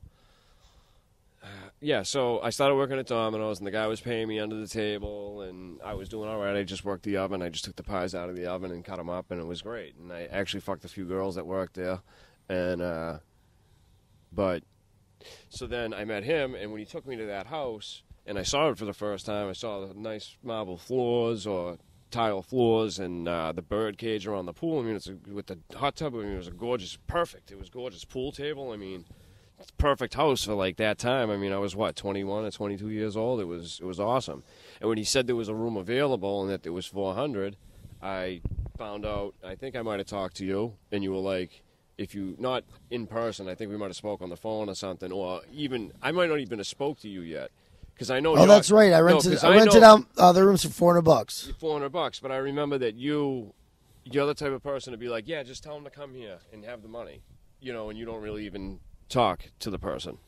Yeah, so I started working at Domino's, and the guy was paying me under the table, and I was doing all right. I just worked the oven. I just took the pies out of the oven and cut them up, and it was great. And I actually fucked a few girls that worked there. And, so then I met him, and when he took me to that house, and I saw it for the first time, I saw the nice marble floors, or tile floors and the bird cage around the pool. I mean, with the hot tub. I mean, it was perfect. It was gorgeous pool table. I mean, it's a perfect house for like that time. I mean, I was 21 or 22 years old. It was awesome. And when he said there was a room available and that it was $400, I found out. I think I might have talked to you, and you were like, if you not in person, I think we might have spoke on the phone or something, or even I might not even have spoke to you yet. Because I know. Oh, that's right. I rented out the rooms for $400. $400, but I remember that you're the type of person to be like, yeah, just tell them to come here and have the money, and you don't really even talk to the person.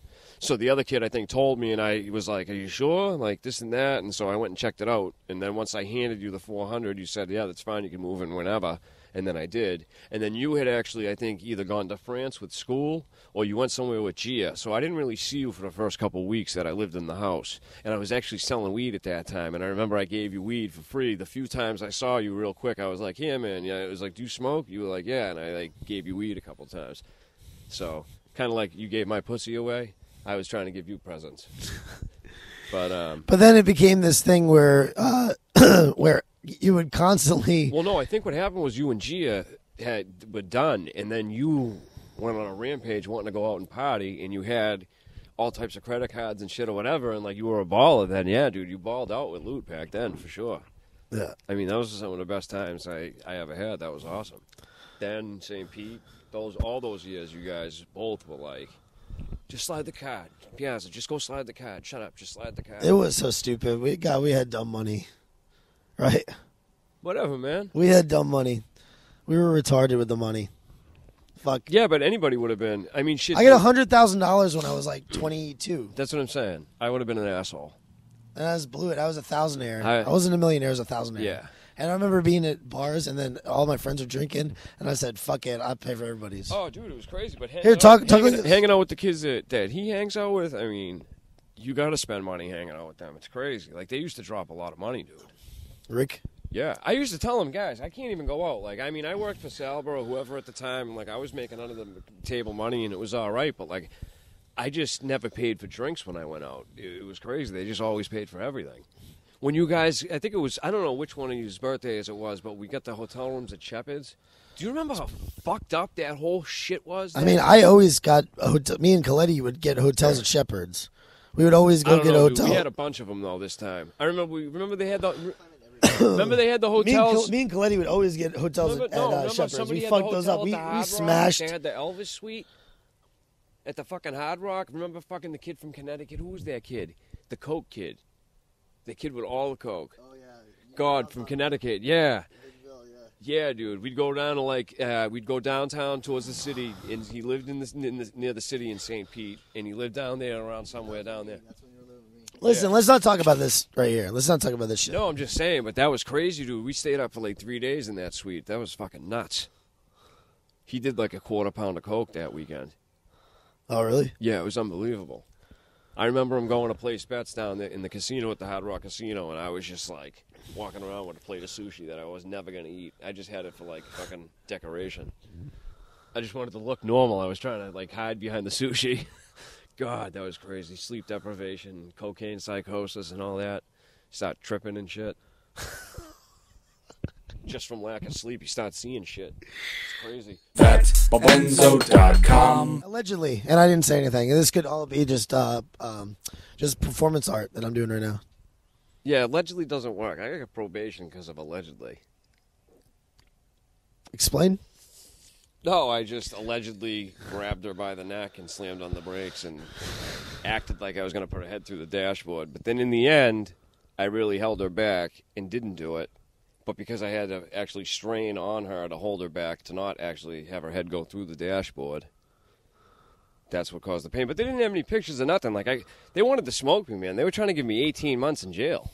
So the other kid, I think, told me, and I was like, are you sure? Like this and that, and so I went and checked it out. And then once I handed you the $400, you said, yeah, that's fine, you can move in whenever. And then I did. And then you had actually, I think, either gone to France with school or you went somewhere with Gia. So I didn't really see you for the first couple of weeks that I lived in the house. And I was actually selling weed at that time. And I remember I gave you weed for free. The few times I saw you real quick, I was like, yeah, man. Yeah, it was like, do you smoke? You were like, yeah. And I gave you weed a couple of times. So kind of like you gave my pussy away. I was trying to give you presents. But then it became this thing where where you would constantly. Well, no, I think what happened was you and Gia were done, and then you went on a rampage wanting to go out and party, and you had all types of credit cards and shit or whatever, and like you were a baller then. Yeah, dude, you balled out with loot back then for sure. Yeah, I mean that was some of the best times I ever had. That was awesome. Then St. Pete, all those years, you guys both were like, just slide the card, Piazza. Just go slide the card. Shut up, just slide the card. It was so stupid. We had dumb money. Right. Whatever, man. We had dumb money. We were retarded with the money. Fuck. Yeah, but anybody would have been. I mean, shit. I got $100,000 when I was like 22. That's what I'm saying. I would have been an asshole. And I blew it. I was a thousandaire. I wasn't a millionaire. I was a thousandaire. Yeah. And I remember being at bars, and then all my friends were drinking, and I said, "Fuck it, I'll pay for everybody's." Oh, dude, it was crazy. But hanging out with the kids that he hangs out with. I mean, you got to spend money hanging out with them. It's crazy. Like they used to drop a lot of money, dude. Rick? Yeah, I used to tell them, guys, I can't even go out. Like, I mean, I worked for Salber or whoever at the time, and like I was making under the table money, and it was all right. But like, I just never paid for drinks when I went out. It was crazy. They just always paid for everything. When you guys, I think it was, I don't know which one of you's birthdays it was, but we got the hotel rooms at Shepherd's. Do you remember how fucked up that whole shit was? I mean, I always got, me and Coletti would get hotels at Shepherd's. We would always go get a hotel. We had a bunch of them, though, this time. I remember they had the... Remember they had the hotels? Me and Coletti would always get hotels at Shepherd's. We fucked those up. We smashed. They had the Elvis suite at the fucking Hard Rock. Remember fucking the kid from Connecticut? Who was that kid? The Coke kid. The kid with all the Coke. Oh, yeah. God, from Connecticut. Yeah. Bigville, Yeah, dude. We'd go down to we'd go downtown towards the city, and he lived near the city in St. Pete, and he lived down there around somewhere down there. That's when you were living with me. Listen, let's not talk about this right here. Let's not talk about this shit. No, I'm just saying, but that was crazy, dude. We stayed up for like 3 days in that suite. That was fucking nuts. He did like a quarter pound of Coke that weekend. Oh, really? Yeah, it was unbelievable. I remember him going to place bets down there in the casino at the Hard Rock Casino, and I was just like walking around with a plate of sushi that I was never going to eat. I just had it for like fucking decoration. I just wanted to look normal. I was trying to like hide behind the sushi. God, that was crazy. Sleep deprivation, cocaine psychosis, and all that. Start tripping and shit. Just from lack of sleep, you start seeing shit. It's crazy. That's Babenzo.com. Allegedly, and I didn't say anything. This could all be just performance art that I'm doing right now. Yeah, allegedly doesn't work. I got probation because of allegedly. Explain. No, I just allegedly grabbed her by the neck and slammed on the brakes and acted like I was going to put her head through the dashboard. But then in the end, I really held her back and didn't do it. But because I had to actually strain on her to hold her back to not actually have her head go through the dashboard, that's what caused the pain. But they didn't have any pictures or nothing. Like they wanted to smoke me, man. They were trying to give me 18 months in jail.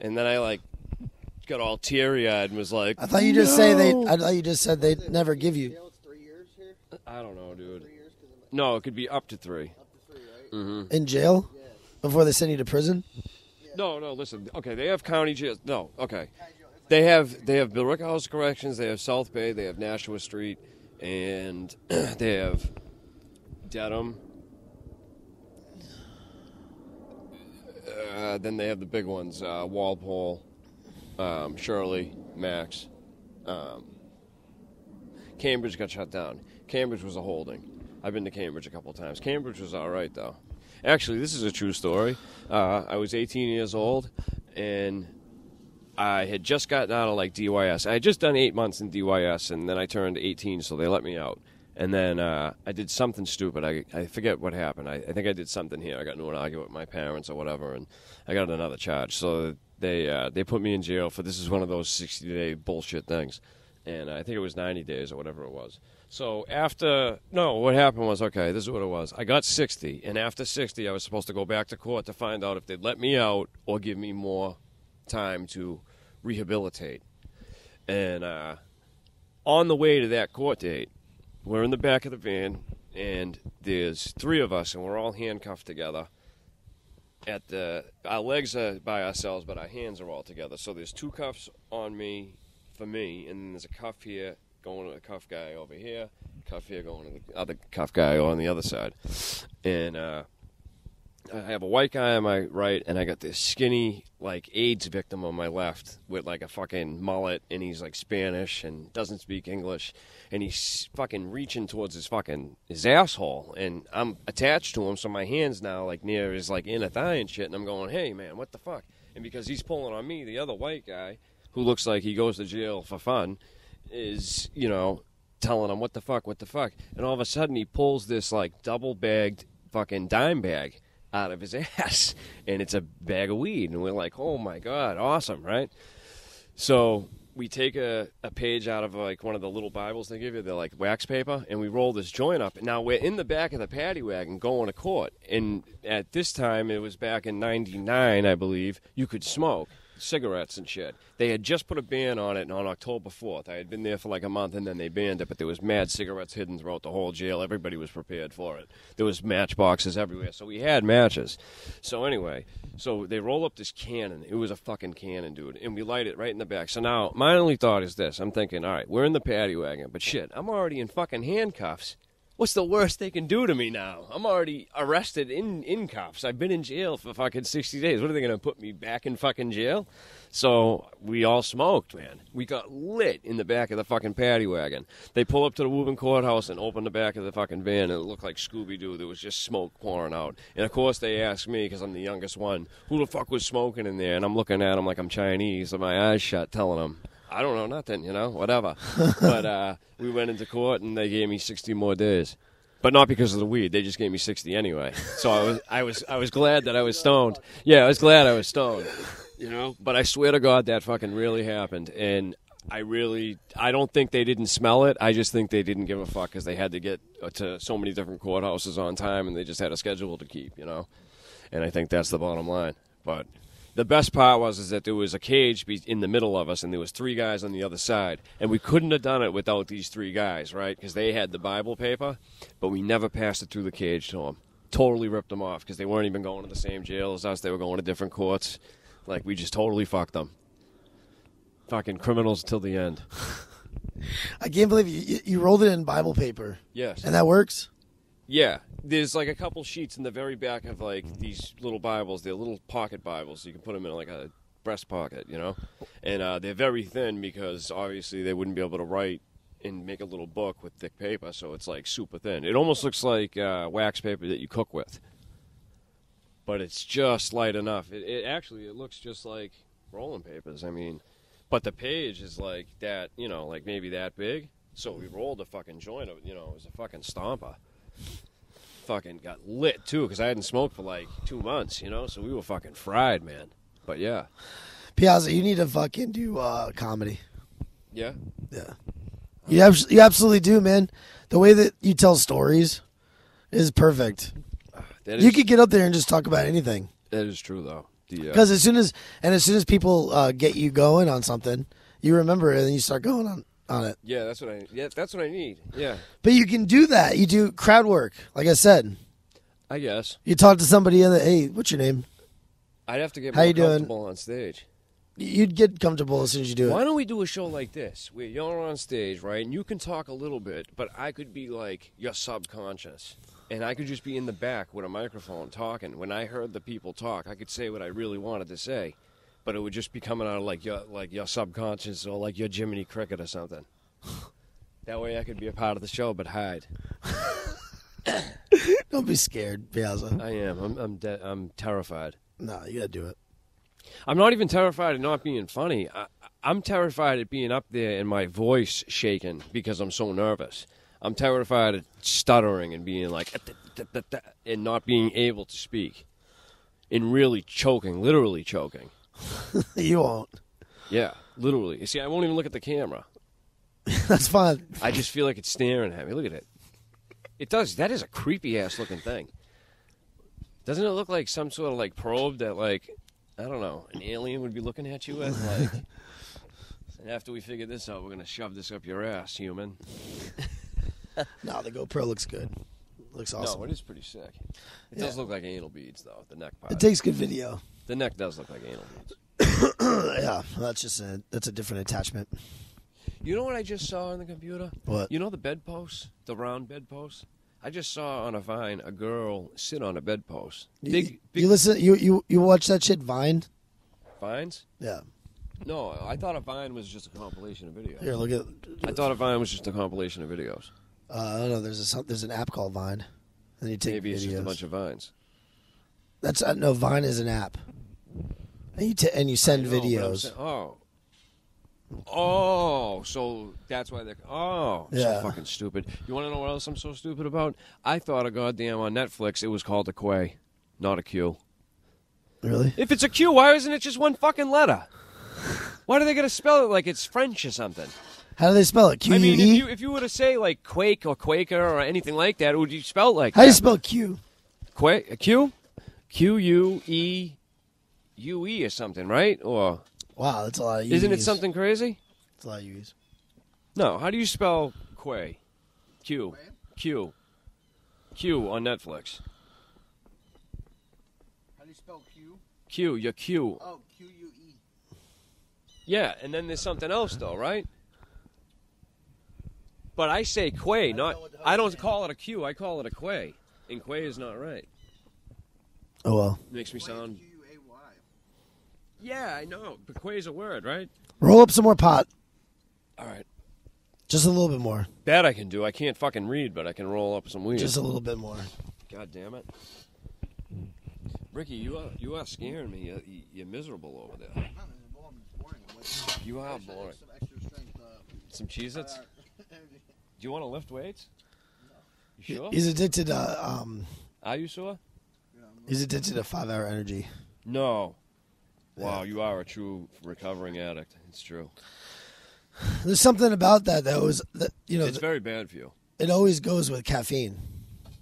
And then I like got all teary-eyed and was like, I thought you just said they'd never give you. It's 3 years here? I don't know, dude. 3 years? No, it could be up to 3. Up to 3, right? Mm-hmm. In jail? Yeah. Before they send you to prison? No, listen. Okay, they have county jails. No, okay. They have Billerica House Corrections, they have South Bay, they have Nashua Street, and they have Dedham. Then they have the big ones, Walpole. Shirley, Max. Cambridge got shut down. Cambridge was a holding. I've been to Cambridge a couple of times. Cambridge was all right, though. Actually, this is a true story. I was 18 years old, and I had just gotten out of, like, DYS. I had just done 8 months in DYS, and then I turned 18, so they let me out. And then I did something stupid. I forget what happened. I think I did something here. I got into an argument with my parents or whatever, and I got another charge. So they put me in jail for, this is one of those 60-day bullshit things. And I think it was 90 days or whatever it was. So what happened was, okay, this is what it was. I got 60, and after 60, I was supposed to go back to court to find out if they'd let me out or give me more time to rehabilitate. And on the way to that court date, we're in the back of the van, and there's 3 of us, and we're all handcuffed together. Our legs are by ourselves, but our hands are all together. So there's 2 cuffs on me, for me, and then there's a cuff here going to the cuff guy over here, cuff here going to the other cuff guy on the other side. And I have a white guy on my right, and I got this skinny, like, AIDS victim on my left with, like, a fucking mullet, and he's, like, Spanish and doesn't speak English, and he's fucking reaching towards his asshole, and I'm attached to him, so my hand's now, like, near his, like, inner thigh and shit, and I'm going, hey, man, what the fuck? And because he's pulling on me, the other white guy, who looks like he goes to jail for fun, is, telling him, what the fuck? And all of a sudden, he pulls this, like, double-bagged fucking dime bag out of his ass, and it's a bag of weed, and we're like, oh my God, awesome, right? So we take a page out of, like, one of the little Bibles they give you, they're like wax paper, and we roll this joint up. Now we're in the back of the paddy wagon going to court, and at this time, it was back in 99, I believe, you could smoke cigarettes and shit. They had just put a ban on it on October 4th. I had been there for like a month, and then they banned it, but there was mad cigarettes hidden throughout the whole jail. Everybody was prepared for it. There was matchboxes everywhere, so we had matches. So anyway, they roll up this cannon. It was a fucking cannon, dude, and we light it right in the back. So now, my only thought is this. I'm thinking, all right, we're in the paddy wagon, but shit, I'm already in fucking handcuffs. What's the worst they can do to me now? I'm already arrested in cuffs. I've been in jail for fucking 60 days. What are they going to put me back in fucking jail? So we all smoked, man. We got lit in the back of the fucking paddy wagon. They pull up to the Woburn Courthouse and open the back of the fucking van, and it looked like Scooby-Doo. There was just smoke pouring out. And, of course, they asked me, because I'm the youngest one, who the fuck was smoking in there? And I'm looking at them like I'm Chinese, with my eyes shut, telling them, I don't know nothing, whatever. But we went into court, and they gave me 60 more days. But not because of the weed. They just gave me 60 anyway. So I was glad that I was stoned. Yeah, I was glad I was stoned. But I swear to God that fucking really happened. And I don't think they didn't smell it. I just think they didn't give a fuck because they had to get to so many different courthouses on time, and they just had a schedule to keep, And I think that's the bottom line. But the best part is that there was a cage in the middle of us, and there was 3 guys on the other side. And we couldn't have done it without these 3 guys, right? Because they had the Bible paper, but we never passed it through the cage to them. Totally ripped them off because they weren't even going to the same jail as us. They were going to different courts. Like, we just totally fucked them. Fucking criminals till the end. I can't believe you rolled it in Bible paper. Yes. And that works? Yeah. There's like a couple sheets in the very back of like these little Bibles. They're little pocket Bibles. So you can put them in like a breast pocket, And they're very thin because obviously they wouldn't be able to write and make a little book with thick paper. So it's like super thin. It almost looks like wax paper that you cook with. But it's just light enough. It looks just like rolling papers. I mean, but the page is like that, like maybe that big. So we rolled a fucking joint of, it was a fucking stomper. Fucking got lit too because I hadn't smoked for like 2 months, so we were fucking fried, man. But yeah, Piazza, you need to fucking do comedy. Yeah. You absolutely do, man. The way that you tell stories is perfect. You could get up there and just talk about anything. That is true, though. Because as soon as people get you going on something, you remember it and you start going on it. Yeah, that's what I need. Yeah. But you can do that. You do crowd work, like I said. I guess. You talk to somebody and hey, what's your name? I'd have to get more comfortable on stage. You'd get comfortable as soon as you do it. Why don't we do a show like this where you're on stage, right, and you can talk a little bit, but I could be like your subconscious, and I could just be in the back with a microphone talking. When I heard the people talk, I could say what I really wanted to say, but it would just be coming out of like your subconscious or like your Jiminy Cricket or something. That way I could be a part of the show, but hide. Don't be scared, Piazza. I am. I'm terrified. No, you gotta do it. I'm not even terrified of not being funny. I'm terrified at being up there and my voice shaking because I'm so nervous. I'm terrified of stuttering and being like, and not being able to speak. And really choking, literally choking. You won't. Yeah, literally. You see, I won't even look at the camera. That's fine. I just feel like it's staring at me. Look at it. It does. That is a creepy-ass looking thing. Doesn't it look like some sort of like probe that like, I don't know, an alien would be looking at you with? Like, and after we figure this out, we're going to shove this up your ass, human. No, the GoPro looks good. Looks awesome. No, it is pretty sick. It does look like anal beads, though, the neck part. It takes good video. The neck does look like anal beads. Yeah, that's a different attachment. You know what I just saw on the computer? What? You know the bedpost? The round bedpost? I just saw on a Vine a girl sit on a bedpost. Big You listen. You watch that shit Vine? Vines? Yeah. No, I thought a Vine was just a compilation of videos. Here, look at. I thought a Vine was just a compilation of videos. I don't know. There's an app called Vine, and you take Maybe videos. it's just a bunch of Vines. That's no, Vine is an app, and you send No, but I'm videos. saying- Oh, so that's why they're... Oh, Yeah. so fucking stupid. You want to know what else I'm so stupid about? I thought goddamn on Netflix it was called a Quay, not a Q. Really? If it's a Q, why isn't it just one fucking letter? Why do they gotta spell it like it's French or something? How do they spell it? Q-U-E? I mean, if you were to say like Quake or Quaker or anything like that, would you spell it like How do you that? spell Q? Q? Q-U-E-U-E or something, right? Or Wow, that's a lot of U's. isn't it something crazy? That's a lot of U's. No, how do you spell Quay? Q. Q on Netflix. How do you spell Q? Q, your Q. Oh, Q-U-E. Yeah, and then there's something else though, right? But I say Quay, not. I don't call it a Q. I call it a Quay, and Quay is not right. Oh well. Makes me sound. Q-U-A-Y. Yeah, I know, but Quay is a word, right? Roll up some more pot. All right. Just a little bit more. That I can do. I can't fucking read, but I can roll up some weed. Just a little bit more. God damn it, Ricky, you are scaring me. You're miserable over there. No, it's boring. You are Some boring. extra strength. Some Cheez-Its? Do you want to lift weights? You sure? He's addicted to Are you sure? he's addicted to 5-hour energy. No. Wow, you are a true recovering addict. It's true. There's something about that was that It's very bad for you. it always goes with caffeine.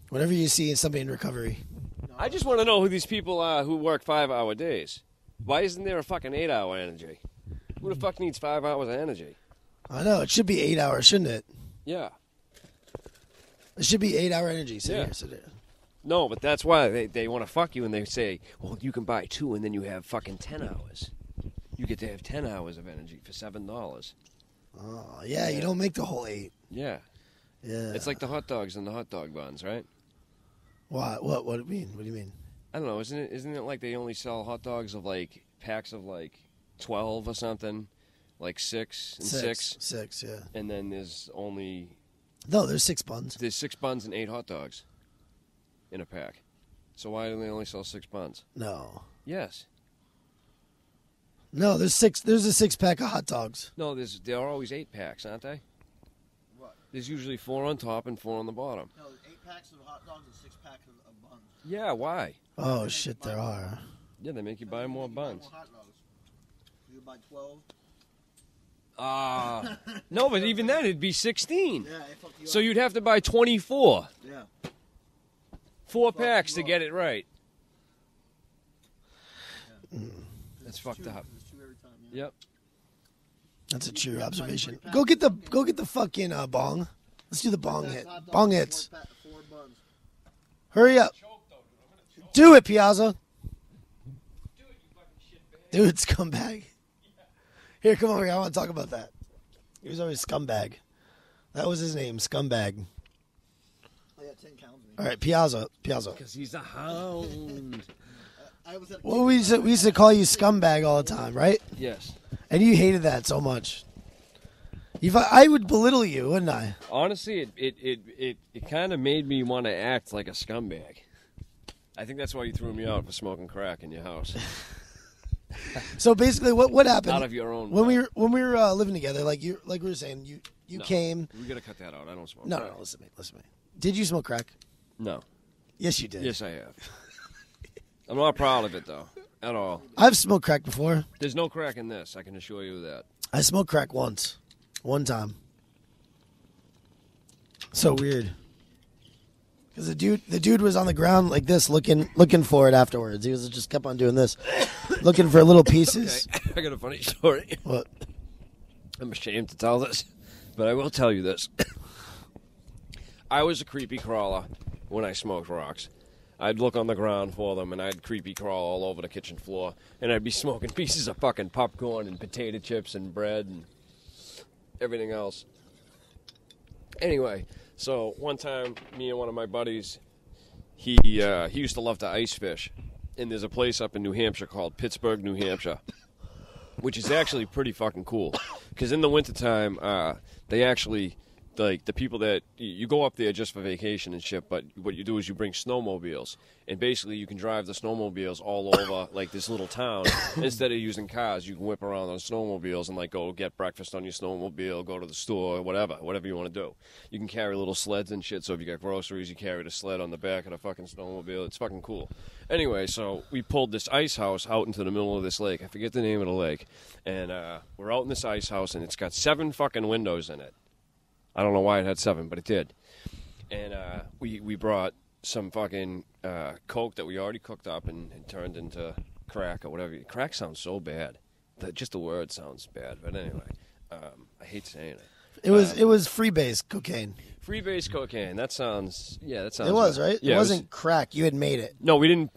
Whenever you see somebody in recovery. I just want to know who these people are who work 5-hour days. Why isn't there a fucking 8-hour energy? Who the fuck needs 5 hours of energy? I know, it should be 8 hours, shouldn't it? Yeah. It should be 8-hour energy. Sit Yeah. here, sit here. No, but that's why they want to fuck you and they say, well, you can buy 2 and then you have fucking 10 hours. You get to have 10 hours of energy for $7. Oh, yeah, you don't make the whole 8. Yeah. Yeah. It's like the hot dogs and the hot dog buns, right? What do you mean? What do you mean? I don't know. Isn't it like they only sell hot dogs of like packs of like 12 or something? Like 6 and 6? 6, yeah. And then there's 6 buns. There's 6 buns and 8 hot dogs in a pack. So why do they only sell 6 buns? No. Yes. No, there's 6. There's a 6-pack of hot dogs. No, there are always 8 packs, aren't they? What? There's usually 4 on top and 4 on the bottom. No, 8 packs of hot dogs and 6 packs of buns. Yeah, why? Oh shit, there are. Yeah, they make you buy more buns. Hot dogs. You buy 12. No, but even then it'd be 16. Yeah, it fucked you So up. you'd have to buy 24. Yeah. 4 packs to get it right. That's fucked up. There's 2 every time. Yeah. Yep. That's a true observation. Go get the fucking bong. Let's do the bong hit. Hot dogs, Bong hits. 4 buns. Hurry up. Do it, Piazza. Do it, scumbag. Here, come over here. I want to talk about that. He was always scumbag. That was his name, scumbag. I got 10 pounds. All right, Piazza. Because he's a hound. I was at a Well, we used to call you scumbag all the time, right? Yes. And you hated that so much. I would belittle you, wouldn't I? Honestly, it kind of made me want to act like a scumbag. I think that's why you threw me out for smoking crack in your house. So basically, what happened? Out of your own. When we were living together, like we were saying, you No, came. We gotta cut that out. I don't smoke. No, crack. no, listen to me. Did you smoke crack? No. Yes, you did. Yes, I have. I'm not proud of it though, at all. I've smoked crack before. There's no crack in this. I can assure you that. I smoked crack once, one time. So weird. Because the dude was on the ground like this, looking for it afterwards. He was just kept on doing this, looking for little pieces. Okay. I got a funny story. What? I'm ashamed to tell this, but I will tell you this. I was a creepy crawler when I smoked rocks. I'd look on the ground for them, and I'd creepy crawl all over the kitchen floor, and I'd be smoking pieces of fucking popcorn and potato chips and bread and everything else. Anyway, so one time, me and one of my buddies, he used to love to ice fish, and there's a place up in New Hampshire called Pittsburgh, New Hampshire, which is actually pretty fucking cool, because in the wintertime, they actually, like, the people that, you go up there just for vacation and shit, but what you do is you bring snowmobiles, and basically you can drive the snowmobiles all over, like, this little town. Instead of using cars, you can whip around on snowmobiles and, like, go get breakfast on your snowmobile, go to the store, whatever you want to do. You can carry little sleds and shit, so if you got groceries, you carry the sled on the back of the fucking snowmobile. It's fucking cool. Anyway, so we pulled this ice house out into the middle of this lake. I forget the name of the lake. And we're out in this ice house, and it's got 7 fucking windows in it. I don't know why it had 7, but it did. And we brought some fucking coke that we already cooked up and turned into crack or whatever. Crack sounds so bad. Just the word sounds bad. But anyway, I hate saying it. It was freebase cocaine. Freebase cocaine. That sounds. It was, right? Yeah, it wasn't crack. You had made it. No, we didn't.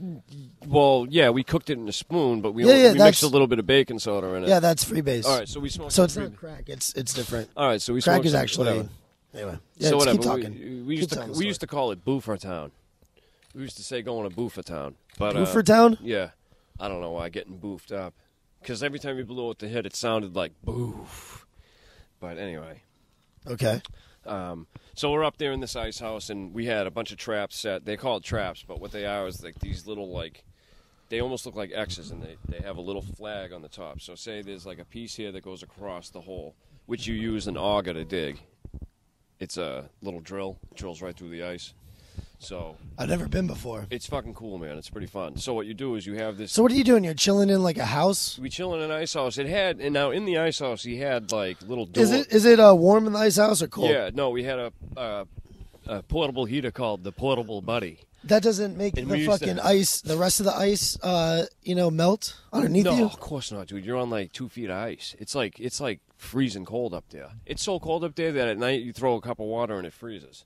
Well, yeah, we cooked it in a spoon, but we Yeah, mixed a little bit of baking soda in it. Yeah, that's freebase. All right, so we smoked. So it's not crack. It's different. All right, so we crack smoked is some- actually. whatever. Anyway, yeah, So just whatever. keep talking. We Keep telling the used to call it Boofer Town. We used to say going to Boofer Town. But Boofer Town? Yeah, I don't know why getting boofed up. Because every time you blew out the hit, it sounded like boof. But anyway. Okay. So we're up there in this ice house, and we had a bunch of traps set. They call it traps, but what they are is like these little, like, they almost look like X's, and they have a little flag on the top. So say there's like a piece here that goes across the hole, which you use an auger to dig. It's a little drill. It drills right through the ice. So I've never been before. it's fucking cool, man. It's pretty fun. So what you do is you have this. So what are you doing? You're chilling in like a house? We chill in an ice house. It had, and now in the ice house, he had like little doors. Is it warm in the ice house or cold? Yeah, no, we had a portable heater called the Portable Buddy. That doesn't make And we the used to- fucking ice, the rest of the ice, melt underneath No, you? of course not, dude. You're on like 2 feet of ice. It's like freezing cold up there. It's so cold up there that at night you throw a cup of water and it freezes.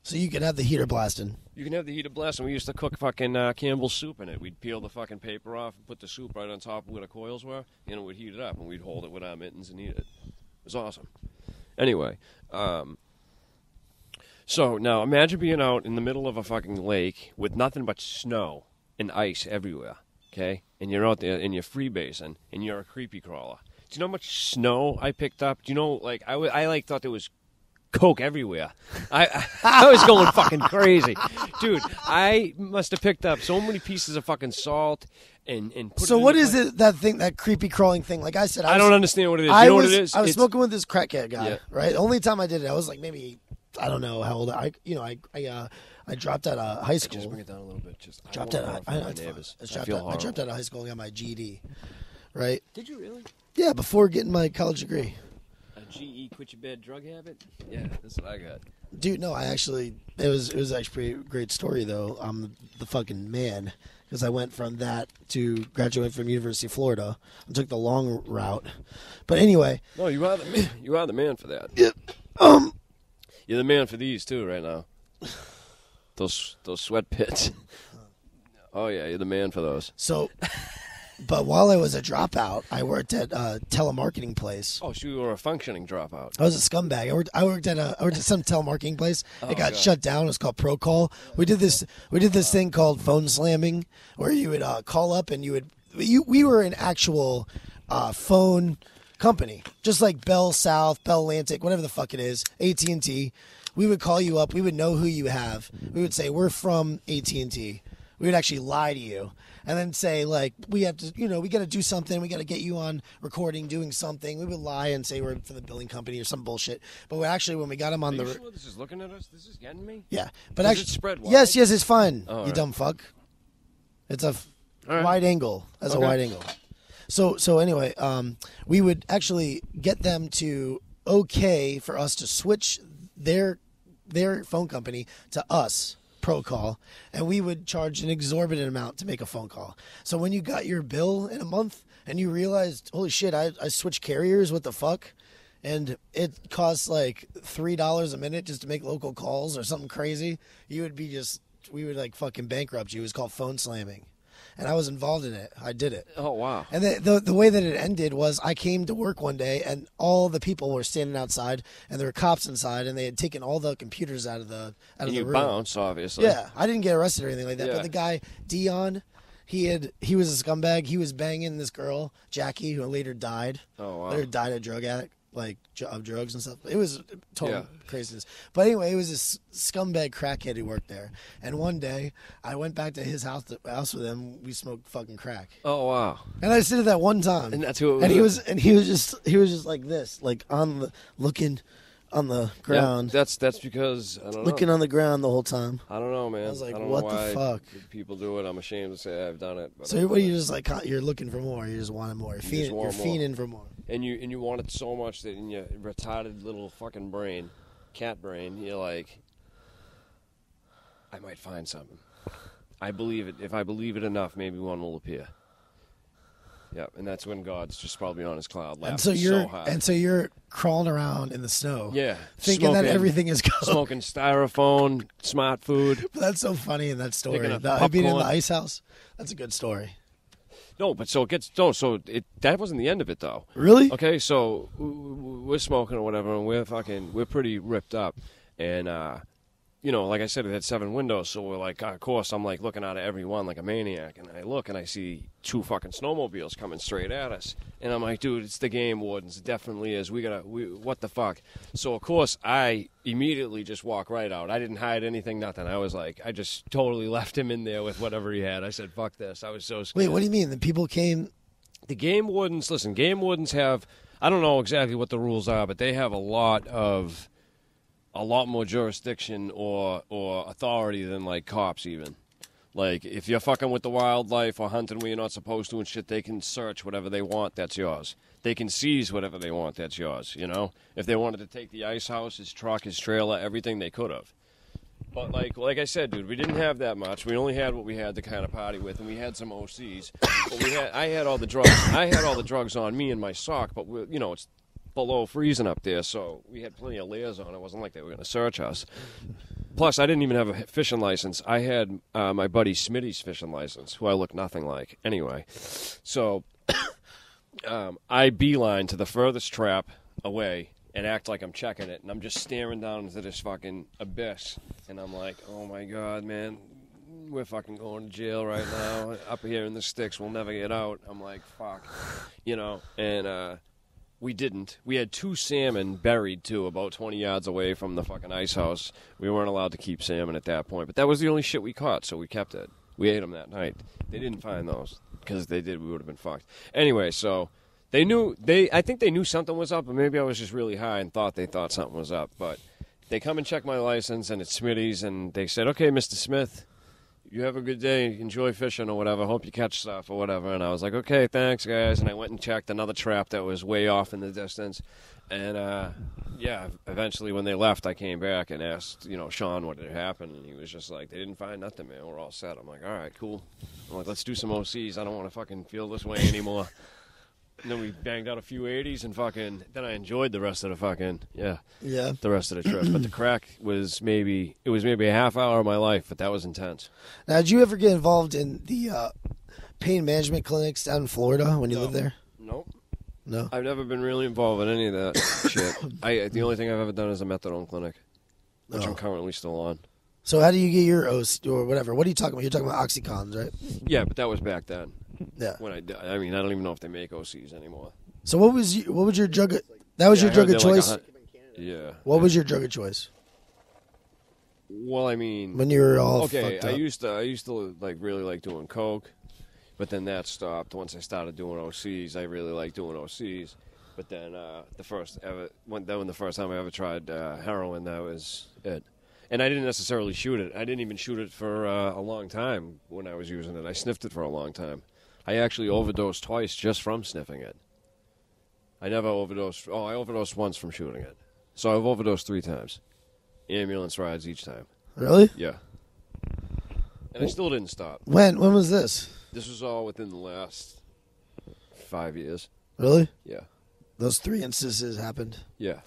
So you can have the heater blasting. You can have the heater blast, and we used to cook fucking Campbell's soup in it. We'd peel the fucking paper off and put the soup right on top of where the coils were, and it would heat it up, and we'd hold it with our mittens and eat it. It was awesome. Anyway, so now imagine being out in the middle of a fucking lake with nothing but snow and ice everywhere, okay? And you're out there in your freebasing, and you're a creepy crawler. Do you know how much snow I picked up? Do you know, like, I thought there was coke everywhere. I was going fucking crazy. Dude, I must have picked up so many pieces of fucking salt and put So it in what the is it, that thing, that creepy crawling thing? Like I said, I don't understand what it is. You know what it is? I was It's- smoking with this crackhead guy, Yeah. right? The only time I did it, I was like maybe, I don't know how old I dropped out of high Just school. bring it down a little bit. Just Dropped out of my neighbors. I feel I horrible. dropped out of high school and got my GED, right? Did you really? Yeah, before getting my college degree. A GE quit your bad drug habit? Yeah, that's what I got. Dude, no, it was actually a great story though. I'm the fucking man because I went from that to graduate from University of Florida. I took the long route, but anyway. No, you are the man for that. Yeah, You're the man for these too right now. Those sweat pits. Oh yeah, you're the man for those. So But while I was a dropout, I worked at a telemarketing place. Oh, so you were a functioning dropout. I was a scumbag. I worked at some telemarketing place. It got God. shut down. It was called Pro Call. We did this thing called phone slamming, where you would call up and we were an actual phone company, just like Bell South, Bell Atlantic, whatever the fuck it is, AT&T. We would call you up. We would know who you have. We would say, we're from AT&T. We would actually lie to you and then say, like, we have to, we got to do something. We got to get you on recording, doing something. We would lie and say we're for the billing company or some bullshit. But when we got him on Are you sure this is looking at us? This is getting me? Yeah. But Does actually, it spread wide? yes, it's fine, Oh, you right. dumb fuck. It's a All right. wide angle. As Okay. a wide angle. So anyway, we would actually get them to okay for us to switch their phone company to us, Pro Call, and we would charge an exorbitant amount to make a phone call. So when you got your bill in a month and you realized, holy shit, I switched carriers, what the fuck? And it costs like $3 a minute just to make local calls or something crazy, we would like fucking bankrupt you. It was called phone slamming. And I was involved in it. I did it. Oh, wow. And the way that it ended was I came to work one day and all the people were standing outside and there were cops inside and they had taken all the computers out of the And room. you bounce, obviously. Yeah, I didn't get arrested or anything like that. Yeah. But the guy Dion, he was a scumbag. He was banging this girl Jackie, who later died. Oh, wow. Later died a drug addict, like of drugs and stuff. It was total Yeah. craziness. But anyway, it was this scumbag crackhead who worked there. And one day, I went back to his house with him. We smoked fucking crack. Oh, wow. And I just did it that one time. And that's who it And was. he was just like this, like looking on the ground, Yeah, that's because, I don't know. looking on the ground the whole time. I don't know, man. I was like, don't what know the why fuck? people do it. I'm ashamed to say I've done it. But So what, you just like you're looking for more. You just wanted more. just You're want more. fiending for more. And you want it so much that in your retarded little fucking brain, cat brain, you're like, I might find something. I believe it. If I believe it enough, maybe one will appear. Yep, and that's when God's just probably on his cloud laughing And so you're crawling around in the snow. Yeah, Thinking that smoking- everything is good. smoking styrofoam, smart food. That's so funny in that story. Picking up Being in the popcorn. ice house. That's a good story. No, but that wasn't the end of it though. Really? Okay, so we're smoking or whatever, and we're pretty ripped up, and like I said, it had 7 windows, so we're like, of course, I'm like looking out of every one like a maniac, and I look and I see 2 fucking snowmobiles coming straight at us, and I'm like, dude, it's the game wardens, it definitely is. What the fuck? So of course, I immediately just walk right out. I didn't hide anything, nothing. I was like, I just totally left him in there with whatever he had. I said, fuck this. I was so scared. Wait, what do you mean? The people came. The game wardens, listen, game wardens have, I don't know exactly what the rules are, but they have a lot more jurisdiction or authority than like cops even. Like if you're fucking with the wildlife or hunting where you're not supposed to and shit, they can search whatever they want, that's yours. They can seize whatever they want, that's yours, If they wanted to take the ice house, his truck, his trailer, everything, they could have. But like I said, dude, we didn't have that much. We only had what we had to kind of party with, and we had some OCs. But I had all the drugs. I had all the drugs on me in my sock, but it's below freezing up there, so we had plenty of layers on. It wasn't like they were going to search us. Plus, I didn't even have a fishing license. I had my buddy Smitty's fishing license, who I look nothing like. Anyway, so I beeline to the furthest trap away and act like I'm checking it, and I'm just staring down into this fucking abyss, and I'm like, oh my God, man, we're fucking going to jail right now. Up here in the sticks, we'll never get out. I'm like, fuck, and we didn't. We had 2 salmon buried, too, about 20 yards away from the fucking ice house. We weren't allowed to keep salmon at that point, but that was the only shit we caught, so we kept it. We ate them that night. They didn't find those, because if they did, we would have been fucked. Anyway, so I think they knew something was up, but maybe I was just really high and they thought something was up. But they come and check my license, and it's Smitty's, and they said, okay, Mr. Smith, you have a good day, enjoy fishing or whatever, hope you catch stuff or whatever. And I was like, okay, thanks, guys. And I went and checked another trap that was way off in the distance. And, eventually when they left, I came back and asked, Sean what had happened. And he was just like, they didn't find nothing, man. We're all set. I'm like, all right, cool. I'm like, let's do some OCs. I don't want to fucking feel this way anymore. And then we banged out a few 80s and then I enjoyed the rest of the rest of the trip. But the crack was maybe a half hour of my life, but that was intense. Now, did you ever get involved in the pain management clinics down in Florida when you lived there? Nope. No. I've never been really involved in any of that shit. The only thing I've ever done is a methadone clinic, which I'm currently still on. So how do you get your OC or whatever? What are you talking about? You're talking about Oxycons, right? Yeah, but that was back then. Yeah. When I mean, I don't even know if they make OCs anymore. So what was your drug? That was your drug of choice. Yeah. What was your drug of choice? Well, I mean, When you were all okay, fucked up. I used to like really like doing coke, but then that stopped once I started doing OCs. I really liked doing OCs, but then the first time I ever tried heroin, that was it. And I didn't necessarily shoot it. I didn't even shoot it for a long time when I was using it. I sniffed it for a long time. I actually overdosed twice just from sniffing it. I never overdosed. Oh, I overdosed once from shooting it. So I've overdosed 3 times. Ambulance rides each time. Really? Yeah. And I still didn't stop. When was this? This was all within the last 5 years. Really? Yeah. Those 3 instances happened. Yeah.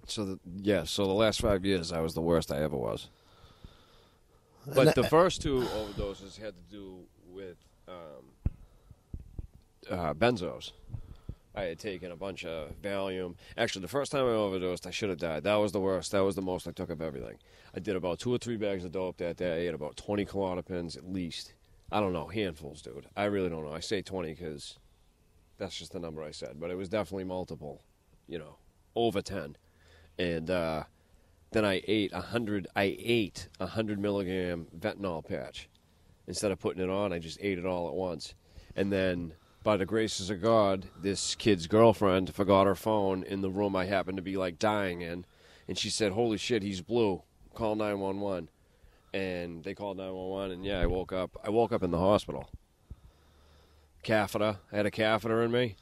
So the last 5 years I was the worst I ever was. But the first 2 overdoses had to do with benzos. I had taken a bunch of Valium. Actually, the first time I overdosed, I should have died. That was the worst. That was the most I took of everything. I did about 2 or 3 bags of dope that day. I ate about 20 Klonopins at least. I don't know, handfuls, dude. I really don't know. I say 20 because that's just the number I said. But it was definitely multiple, over 10. And then I ate 100 milligram fentanyl patch. Instead of putting it on, I just ate it all at once. And then, by the graces of God, this kid's girlfriend forgot her phone in the room I happened to be, dying in. And she said, holy shit, he's blue. Call 911. And they called 911, and, I woke up. I woke up in the hospital. Catheter. I had a catheter in me.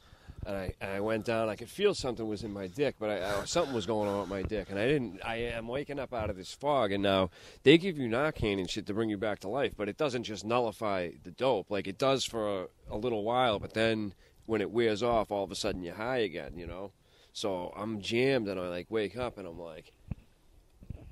And I went down. I could feel something was in my dick, but something was going on with my dick. And I am waking up out of this fog, and now they give you Narcan and shit to bring you back to life, but it doesn't just nullify the dope. Like, it does for a little while, but then when it wears off, all of a sudden you're high again, So I'm jammed, and I, wake up, and I'm like,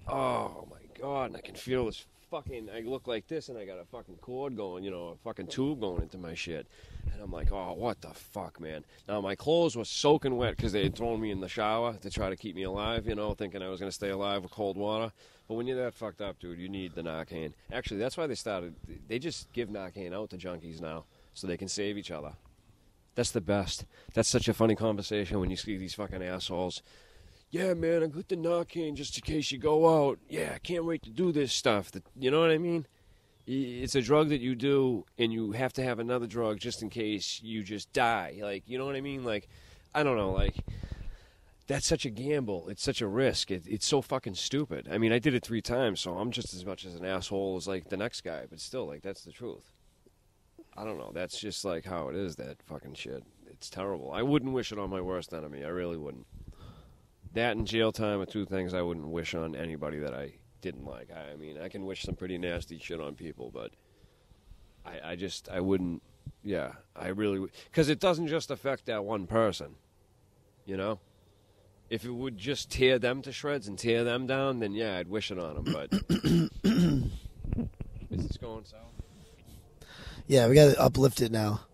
oh, my God, and I can feel this I look like this, and I got a fucking cord going, a fucking tube going into my shit. And I'm like, oh, what the fuck, man? Now, my clothes were soaking wet because they had thrown me in the shower to try to keep me alive, thinking I was going to stay alive with cold water. But when you're that fucked up, dude, you need the Narcan. Actually, that's why they just give Narcan out to junkies now so they can save each other. That's the best. That's such a funny conversation when you see these fucking assholes. Yeah, man, I got the Narcan just in case you go out. Yeah, I can't wait to do this stuff. You know what I mean? It's a drug that you do, and you have to have another drug just in case you just die. You know what I mean? I don't know. That's such a gamble. It's such a risk. It's so fucking stupid. I mean, I did it 3 times, so I'm just as much as an asshole as, the next guy. But still, that's the truth. I don't know. That's just, how it is, that fucking shit. It's terrible. I wouldn't wish it on my worst enemy. I really wouldn't. That and jail time are 2 things I wouldn't wish on anybody that I didn't like. I mean, I can wish some pretty nasty shit on people, but I wouldn't, I really would. Because it doesn't just affect that one person, If it would just tear them to shreds and tear them down, then I'd wish it on them, but is this going south? Yeah, we got to uplift it now.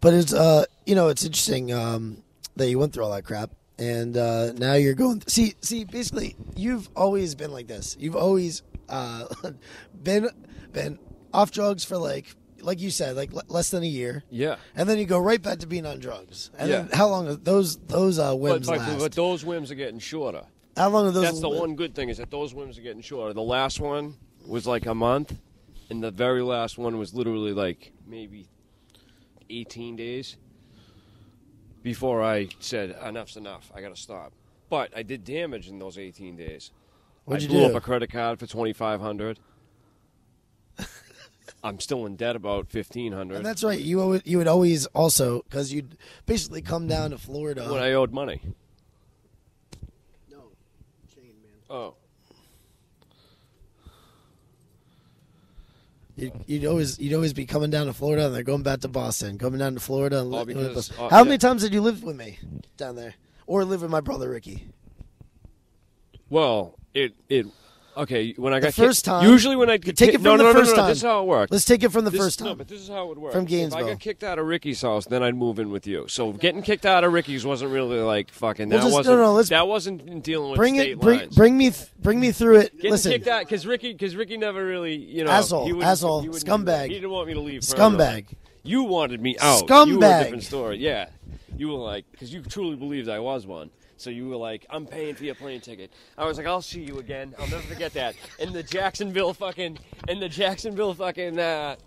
But it's, it's interesting that you went through all that crap. And now you're going. See. Basically, you've always been like this. You've always been off drugs for like you said, less than a year. Yeah. And then you go right back to being on drugs. And then how long are those whims last? But those whims are getting shorter. How long are those? That's the one good thing is that those whims are getting shorter. The last one was a month, and the very last one was literally maybe 18 days. Before I said, enough's enough, I got to stop. But I did damage in those 18 days. What'd you do? I blew do? up a credit card for $2,500. I'm still in debt about $1,500. And that's right. You would always also, because you'd basically come down to Florida. When I owed money. No, chain, man. Oh. You'd always be coming down to Florida, and they're going back to Boston. Coming down to Florida, and because, how many times did you live with me down there, or live with my brother Ricky? Well, Okay, when I got first time. Usually when I Take it from the first time. This is how it worked. Let's take it from the first time. No, but this is how it would work. From If Gainesville. I got kicked out of Ricky's house, then I'd move in with you. So getting kicked out of Ricky's wasn't really like fucking. Well, That just- wasn't. no, let's- that wasn't dealing with Bring state it. lines. Bring me through it. Getting Listen, kicked out because Ricky never really, Asshole, he wouldn't- asshole, he wouldn't do that. scumbag. He didn't want me to leave. permanently. scumbag. You wanted me out. You were a Scumbag. different story. Yeah, you were like, because you truly believed I was one. So you were like, I'm paying for your plane ticket. I was like, I'll see you again. I'll never forget that. In the Jacksonville fucking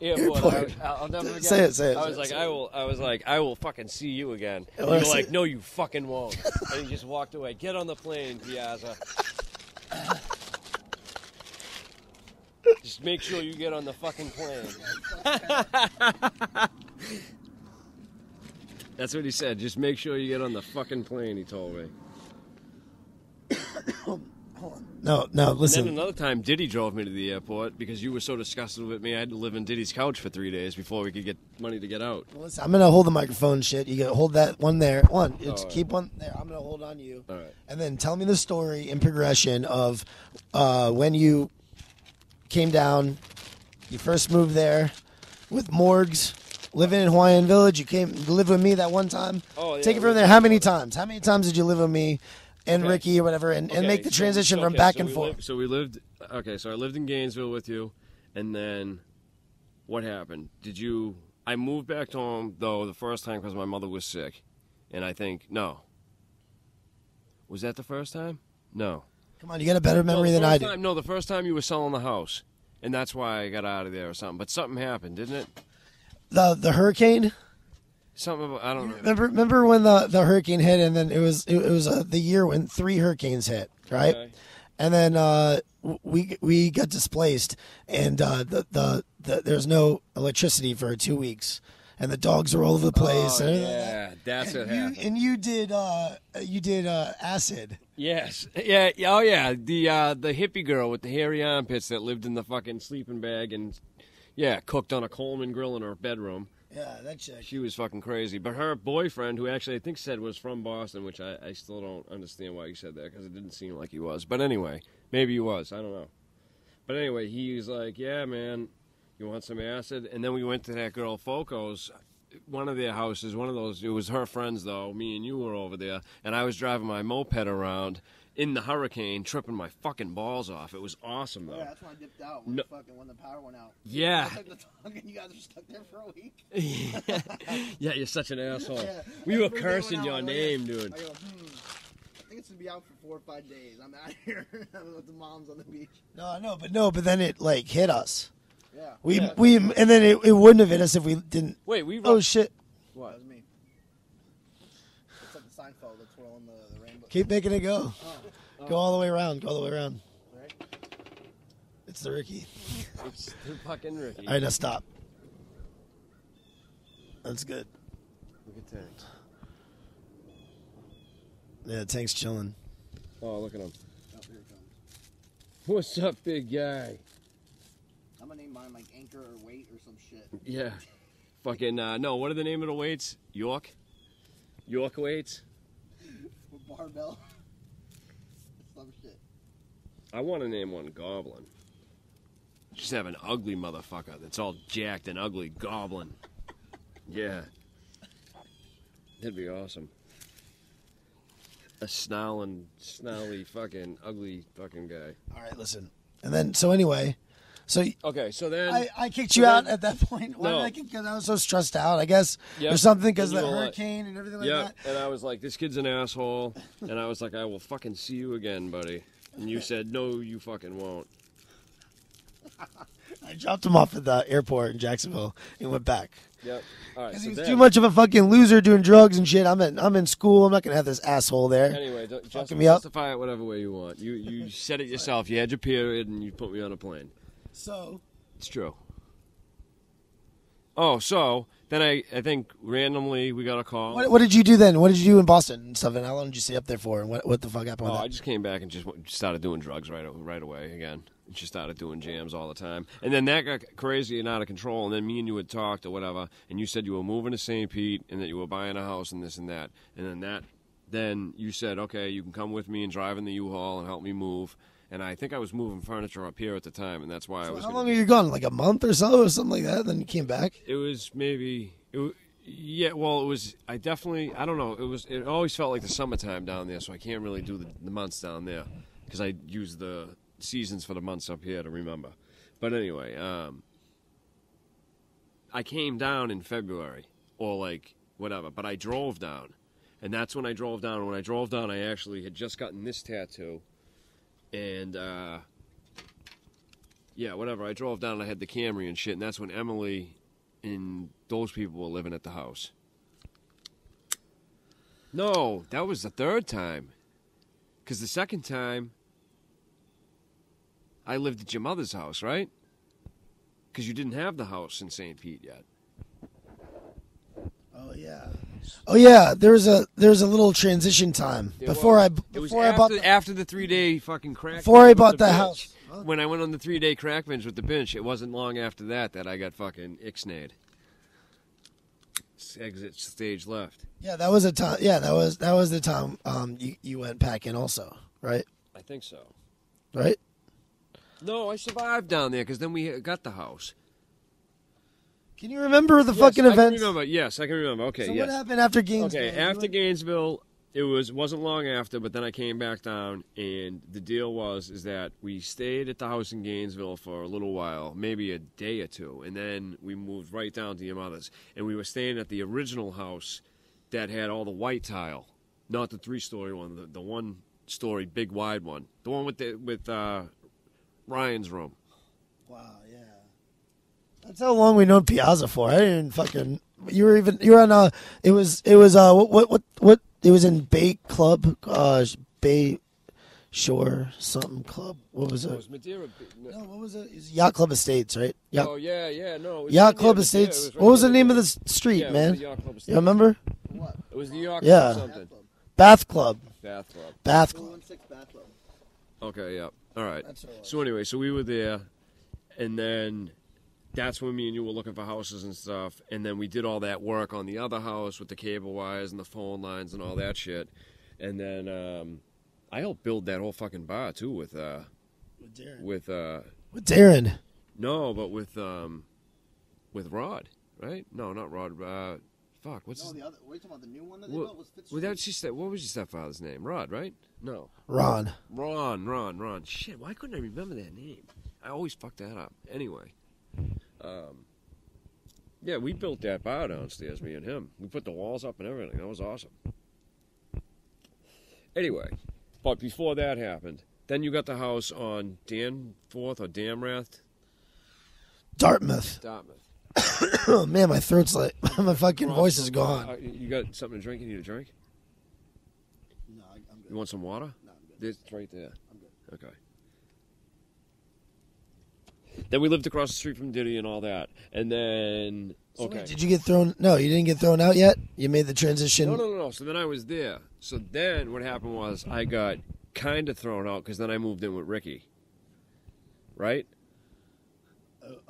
airport. I'll never forget. Say it. I was like, I will fucking see you again. And Well, you were say- like, no, you fucking won't. And he just walked away. Get on the plane, Piazza. Just make sure you get on the fucking plane. That's what he said. Just make sure you get on the fucking plane, he told me. No, And listen. then another time, Diddy drove me to the airport because you were so disgusted with me. I had to live on Diddy's couch for 3 days before we could get money to get out. Listen, I'm gonna hold the microphone. Shit, you gotta hold that one there. right. Keep one there. I'm gonna hold on you. All right. And then tell me the story in progression of when you came down. You first moved there with Morgs, living in Hawaiian Village. You came to live with me that one time. Oh, yeah, Take it from there. How many times? How many times did you live with me and Okay. Ricky or whatever, and make the transition from Okay, back so and we forth? lived- so we lived. Okay, so I lived in Gainesville with you, and then what happened? I moved back to home though the first time because my mother was sick, and I think no. Was that the first time? No. Come on, you got a better memory No, the than I first do. time- No, the first time you were selling the house, and that's why I got out of there or something. But something happened, didn't it? The hurricane. Something about, I don't know. Remember when the hurricane hit, and then it was the year when 3 hurricanes hit, right? Okay. And then we got displaced, and there's no electricity for 2 weeks, and the dogs are all over the place. Oh, and yeah, that's what happened. And you did acid. Yes. Yeah. Oh, yeah. The hippie girl with the hairy armpits that lived in the fucking sleeping bag and, yeah, cooked on a Coleman grill in her bedroom. Yeah, that chick. She was fucking crazy. But her boyfriend, who actually I think said was from Boston, which I still don't understand why he said that because it didn't seem like he was. But anyway, maybe he was. I don't know. But anyway, he was like, yeah, man, you want some acid? And then we went to that girl Foco's, one of their houses, one of those. It was her friends, though. Me and you were over there. And I was driving my moped around in the hurricane, tripping my fucking balls off. It was awesome, though. Yeah, that's when I dipped out when, No. when the power went out. Yeah. I took the dog and you guys were stuck there for a week. Yeah, you're such an asshole. Yeah. We were Every day cursing went your out, name, dude. I go, I think it's gonna be out for 4 or 5 days. I'm out here with the moms on the beach. But then it like hit us. Yeah. We and then it wouldn't have hit us if we didn't. Wait, we Oh shit! That was me. It's like the Seinfeld that's twirling the rainbow. Keep making it go. Go all the way around. Go all the way around. Right? It's the Ricky. It's the fucking Ricky. All right, now stop. That's good. Look at Tank. Yeah, Tank's chilling. Oh, look at him. Oh, here it comes. What's up, big guy? I'm gonna name mine like Anchor or Weight or some shit. Yeah. Fucking, no, what are the name of the weights? York weights? With barbell. Some shit. I want to name one Goblin. Just have an ugly motherfucker that's all jacked and ugly. Goblin. Yeah. That'd be awesome. A snarly, fucking, ugly fucking guy. All right, listen. And then, so anyway, so Okay, so then... I kicked so you out then- at that point. Why No. did I kick? Because I was so stressed out, I guess, Yep. or something, because And of you the were like- hurricane and everything like Yeah, that. and I was like, this kid's an asshole. And I was like, I will fucking see you again, buddy. And you said, no, you fucking won't. I dropped him off at the airport in Jacksonville and went back. Yep. All right, Because so he was then, too much of a fucking loser doing drugs and shit. I'm in school. I'm not gonna have this asshole there. Anyway, me up. justify it whatever way you want. You said it yourself. You had your period, and you put me on a plane. So It's true. Oh, so then I think randomly we got a call. what did you do then? What did you do in Boston and stuff? And how long did you stay up there for? And what the fuck happened Oh, with I that? just came back and just started doing drugs right away again. Just started doing jams all the time. And then that got crazy and out of control. And then me and you had talked or whatever. And you said you were moving to St. Pete and that you were buying a house and this and that. And then you said, okay, you can come with me and drive in the U-Haul and help me move. And I think I was moving furniture up here at the time, and that's why I was. How long were you gone? Like a month or so, or something like that. Then you came back. It was maybe. Yeah, well, it was. I don't know. It always felt like the summertime down there, so I can't really do the months down there because I use the seasons for the months up here to remember. But anyway, I came down in February or like whatever, but I drove down, and that's when I drove down. When I drove down, I actually had just gotten this tattoo, and yeah, whatever. I drove down, and I had the Camry and shit, and that's when Emily and those people were living at the house. No, that was the third time. Because the second time, I lived at your mother's house, right? Because you didn't have the house in St. Pete yet. Oh yeah. There was a little transition time before I bought after the 3-day fucking crack. Before I bought the house. When I went on the 3-day crack binge with the bench, it wasn't long after that I got fucking ixnayed. Exit stage left. Yeah, that was a time. Yeah, that was the time. You went packing also, right? I think so. Right? No, I survived down there because then we got the house. Can you remember the fucking events? I can remember. Yes, I can remember. Okay. So yes. what happened after Gainesville? Okay, after Gainesville, it wasn't long after, but then I came back down, and the deal is that we stayed at the house in Gainesville for a little while, maybe a day or two, and then we moved right down to your mother's, and we were staying at the original house that had all the white tile, not the 3-story one, the 1-story big wide one, the one with Ryan's room. Wow, yeah. That's how long we known Piazza for. I didn't fucking. You were on. It was what. It was in Bay Club, Bay Shore something club. What was it? It was Madeira. No, what was it? It was Yacht Club Estates, right? Oh yeah, no. It was Yacht Club Estates. What was the name of the street, yeah, man? It was the Yacht Club Estates. You remember? What? It was the Yacht Yeah. Club something. Bath Club. Bath Club. Bath Club. 216 Bath Club. Okay, yeah. All right. That's what it was. So anyway, so we were there, and then that's when me and you were looking for houses and stuff, and then we did all that work on the other house with the cable wires and the phone lines and all that shit, and then I helped build that whole fucking bar too with Darren. with Darren. no, but with Rod, right? No, not Rod. Fuck, what's No, his? the other. Were you talking about the new one that they What, built? Was well, that's just that. What was your stepfather's name? Rod, right? No, Ron. Ron. Shit, why couldn't I remember that name? I always fuck that up. Anyway, yeah, we built that bar downstairs, me and him. We put the walls up and everything. That was awesome. Anyway, but before that happened, then you got the house on Danforth or Damrath? Dartmouth. Oh man, my throat's like my fucking voice is gone. You got something to drink? You need a drink? No, I'm good. You want some water? No, I'm good. It's right there. I'm good. Okay. Then we lived across the street from Diddy and all that. And then, So okay. wait, did you get thrown? No, you didn't get thrown out yet. You made the transition. No. So then I was there. So then what happened was I got kind of thrown out because then I moved in with Ricky. Right?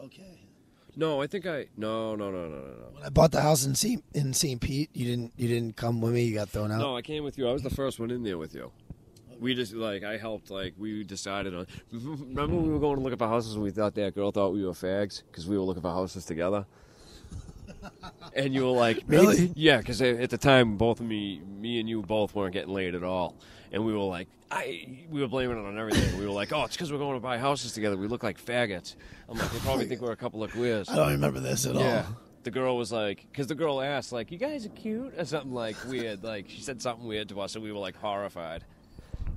Okay. No, I think No. When I bought the house in St. Pete, you didn't come with me. You got thrown out. No, I came with you. I was the first one in there with you. We just, I helped, we decided on... Remember we were going to look up for houses and we thought that girl thought we were fags because we were looking for houses together? And you were like... Really? Yeah, because at the time, both of me and you both weren't getting laid at all. And we were like... we were blaming it on everything. We were like, oh, it's because we're going to buy houses together. We look like faggots. I'm like, they probably think we're a couple of queers. I don't remember this at all. The girl was like... Because the girl asked, you guys are cute? Or something weird. She said something weird to us and we were horrified.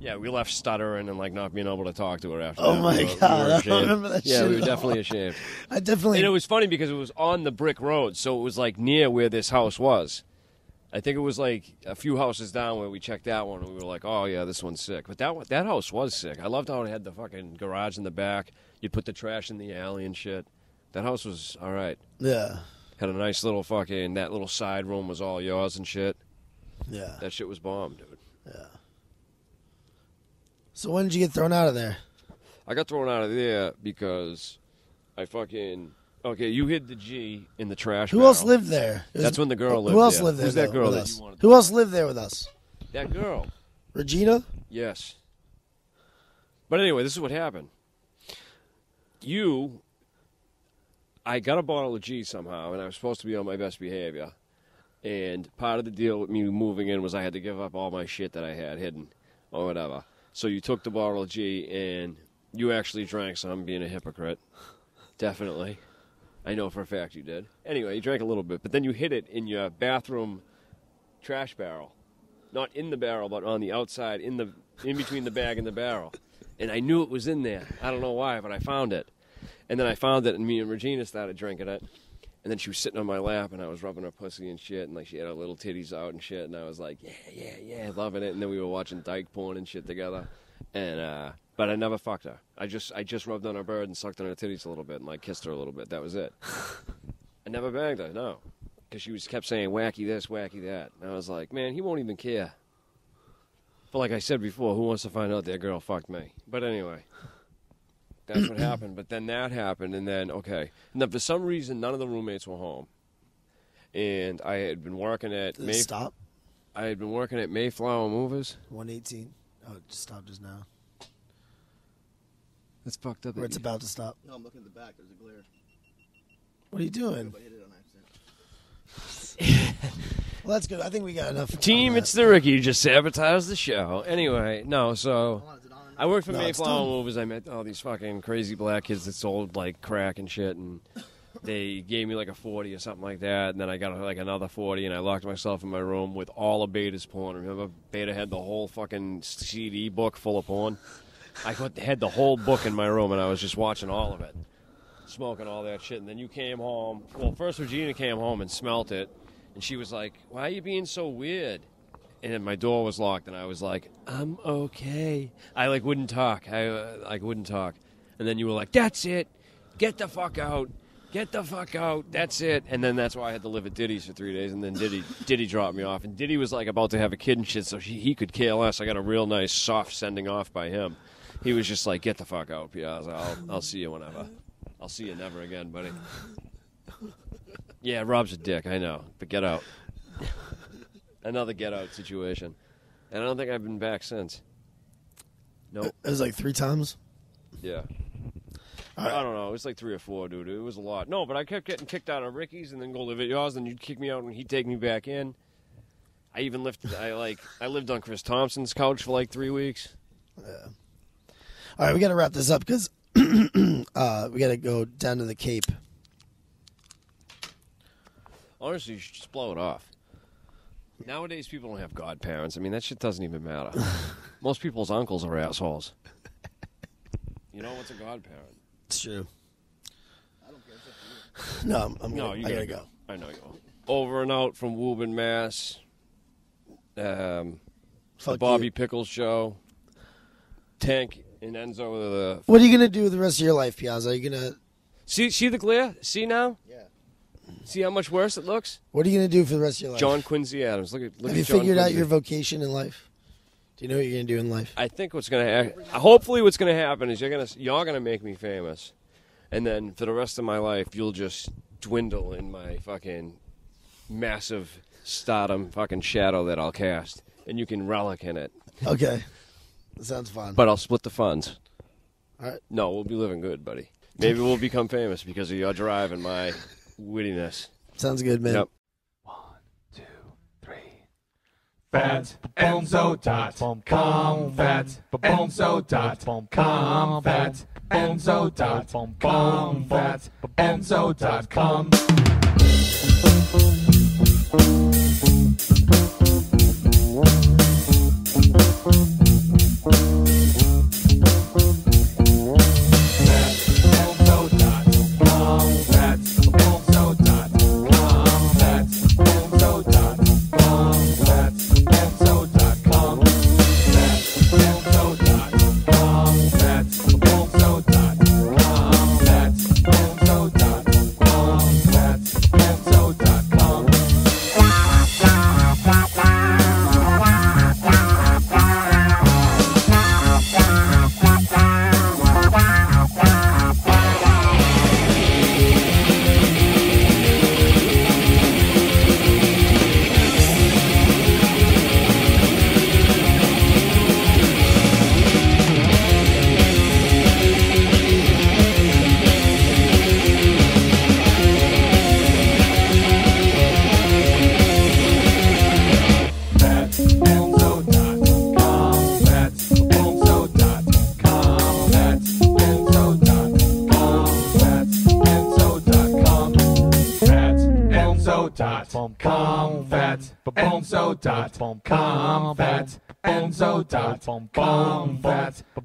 Yeah, we left stuttering and not being able to talk to her after Oh that. my God, I don't remember that shit. Yeah, we were at all. definitely ashamed. I definitely. And it was funny because it was on the brick road, so it was near where this house was. I think it was a few houses down where we checked that one and we were like, oh yeah, this one's sick. But that house was sick. I loved how it had the fucking garage in the back. You'd put the trash in the alley and shit. That house was all right. Yeah. Had a nice little that little side room was all yours and shit. Yeah. That shit was bomb, dude. Yeah. So when did you get thrown out of there? I got thrown out of there because I fucking... Okay, you hid the G in the trash Who barrel. else lived there? That's when the girl lived there. Who else lived there? Who's that though, girl with that us? you wanted? Who else lived there with us? That girl. Regina? Yes. But anyway, this is what happened. I got a bottle of G somehow, and I was supposed to be on my best behavior. And part of the deal with me moving in was I had to give up all my shit that I had hidden or whatever. So you took the bottle of G, and you actually drank some, being a hypocrite. Definitely. I know for a fact you did. Anyway, you drank a little bit, but then you hid it in your bathroom trash barrel. Not in the barrel, but on the outside, in between the bag and the barrel. And I knew it was in there. I don't know why, but I found it. And then I found it, and me and Regina started drinking it. And then she was sitting on my lap, and I was rubbing her pussy and shit, and like she had her little titties out and shit, and I was like, yeah, loving it. And then we were watching dyke porn and shit together. And but I never fucked her. I just rubbed on her bird and sucked on her titties a little bit and like kissed her a little bit. That was it. I never banged her, no, because she kept saying wacky this, wacky that. And I was like, man, he won't even care. But like I said before, who wants to find out that girl fucked me? But anyway. That's what happened. But then that happened, and then, okay. Now, for some reason, none of the roommates were home. And I had been working at... Did it stop? I had been working at Mayflower Movers. 118. Oh, it just stopped just now. That's fucked up. Or it's about to stop. No, I'm looking at the back. There's a glare. What are you doing? I hit it on accident. Well, that's good. I think we got enough. Team, it's the Ricky. You just sabotaged the show. Anyway, no, so... I worked for Mayflower Movers. I met all these fucking crazy black kids that sold, like, crack and shit, and they gave me, like, a 40 or something like that, and then I got, like, another 40, and I locked myself in my room with all of Beta's porn. Remember, Beta had the whole fucking CD book full of porn? I had the whole book in my room, and I was just watching all of it, smoking all that shit, and then you came home. Well, first Regina came home and smelt it, and she was like, why are you being so weird? And then my door was locked, and I was like, I'm okay. I, like, wouldn't talk. I wouldn't talk. And then you were like, that's it. Get the fuck out. Get the fuck out. That's it. And then that's why I had to live at Diddy's for 3 days, and then Diddy dropped me off. And Diddy was, like, about to have a kid and shit, so he could care less. I got a real nice, soft sending off by him. He was just like, get the fuck out, Piazza. I'll see you whenever. I'll see you never again, buddy. Yeah, Rob's a dick, I know. But get out. Another get-out situation. And I don't think I've been back since. Nope. It was like 3 times? Yeah. All right. I don't know. It was like 3 or 4, dude. It was a lot. No, but I kept getting kicked out of Ricky's and then go live at yours, and you'd kick me out and he'd take me back in. I even I lived on Chris Thompson's couch for like 3 weeks. Yeah. All right, we got to wrap this up because we got to go down to the Cape. Honestly, you should just blow it off. Nowadays, people don't have godparents. I mean, that shit doesn't even matter. Most people's uncles are assholes. You know what's a godparent? It's true. I don't care. It's up to you. No, I gotta go. I know you will. Over and out from Woburn, Mass. The Bobby Pickles show. Tank and Enzo. What are you gonna do with the rest of your life, Piazza? Are you gonna see the glare? See now? Yeah. See how much worse it looks? What are you gonna do for the rest of your life? John Quincy Adams. Look Have at you John figured Quincy. out your vocation in life? Do you know what you're gonna do in life? I think what's gonna hopefully what's gonna happen is you're gonna make me famous, and then for the rest of my life you'll just dwindle in my fucking massive stardom fucking shadow that I'll cast, and you can relic in it. Okay, that sounds fun. But I'll split the funds. All right. No, we'll be living good, buddy. Maybe we'll become famous because of your drive and my wittiness. Sounds good, man. Yep. 1, 2, 3. FatEnzo.com. FatEnzo.com. FatEnzo.com. FatEnzo.com.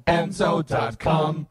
Enzo.com.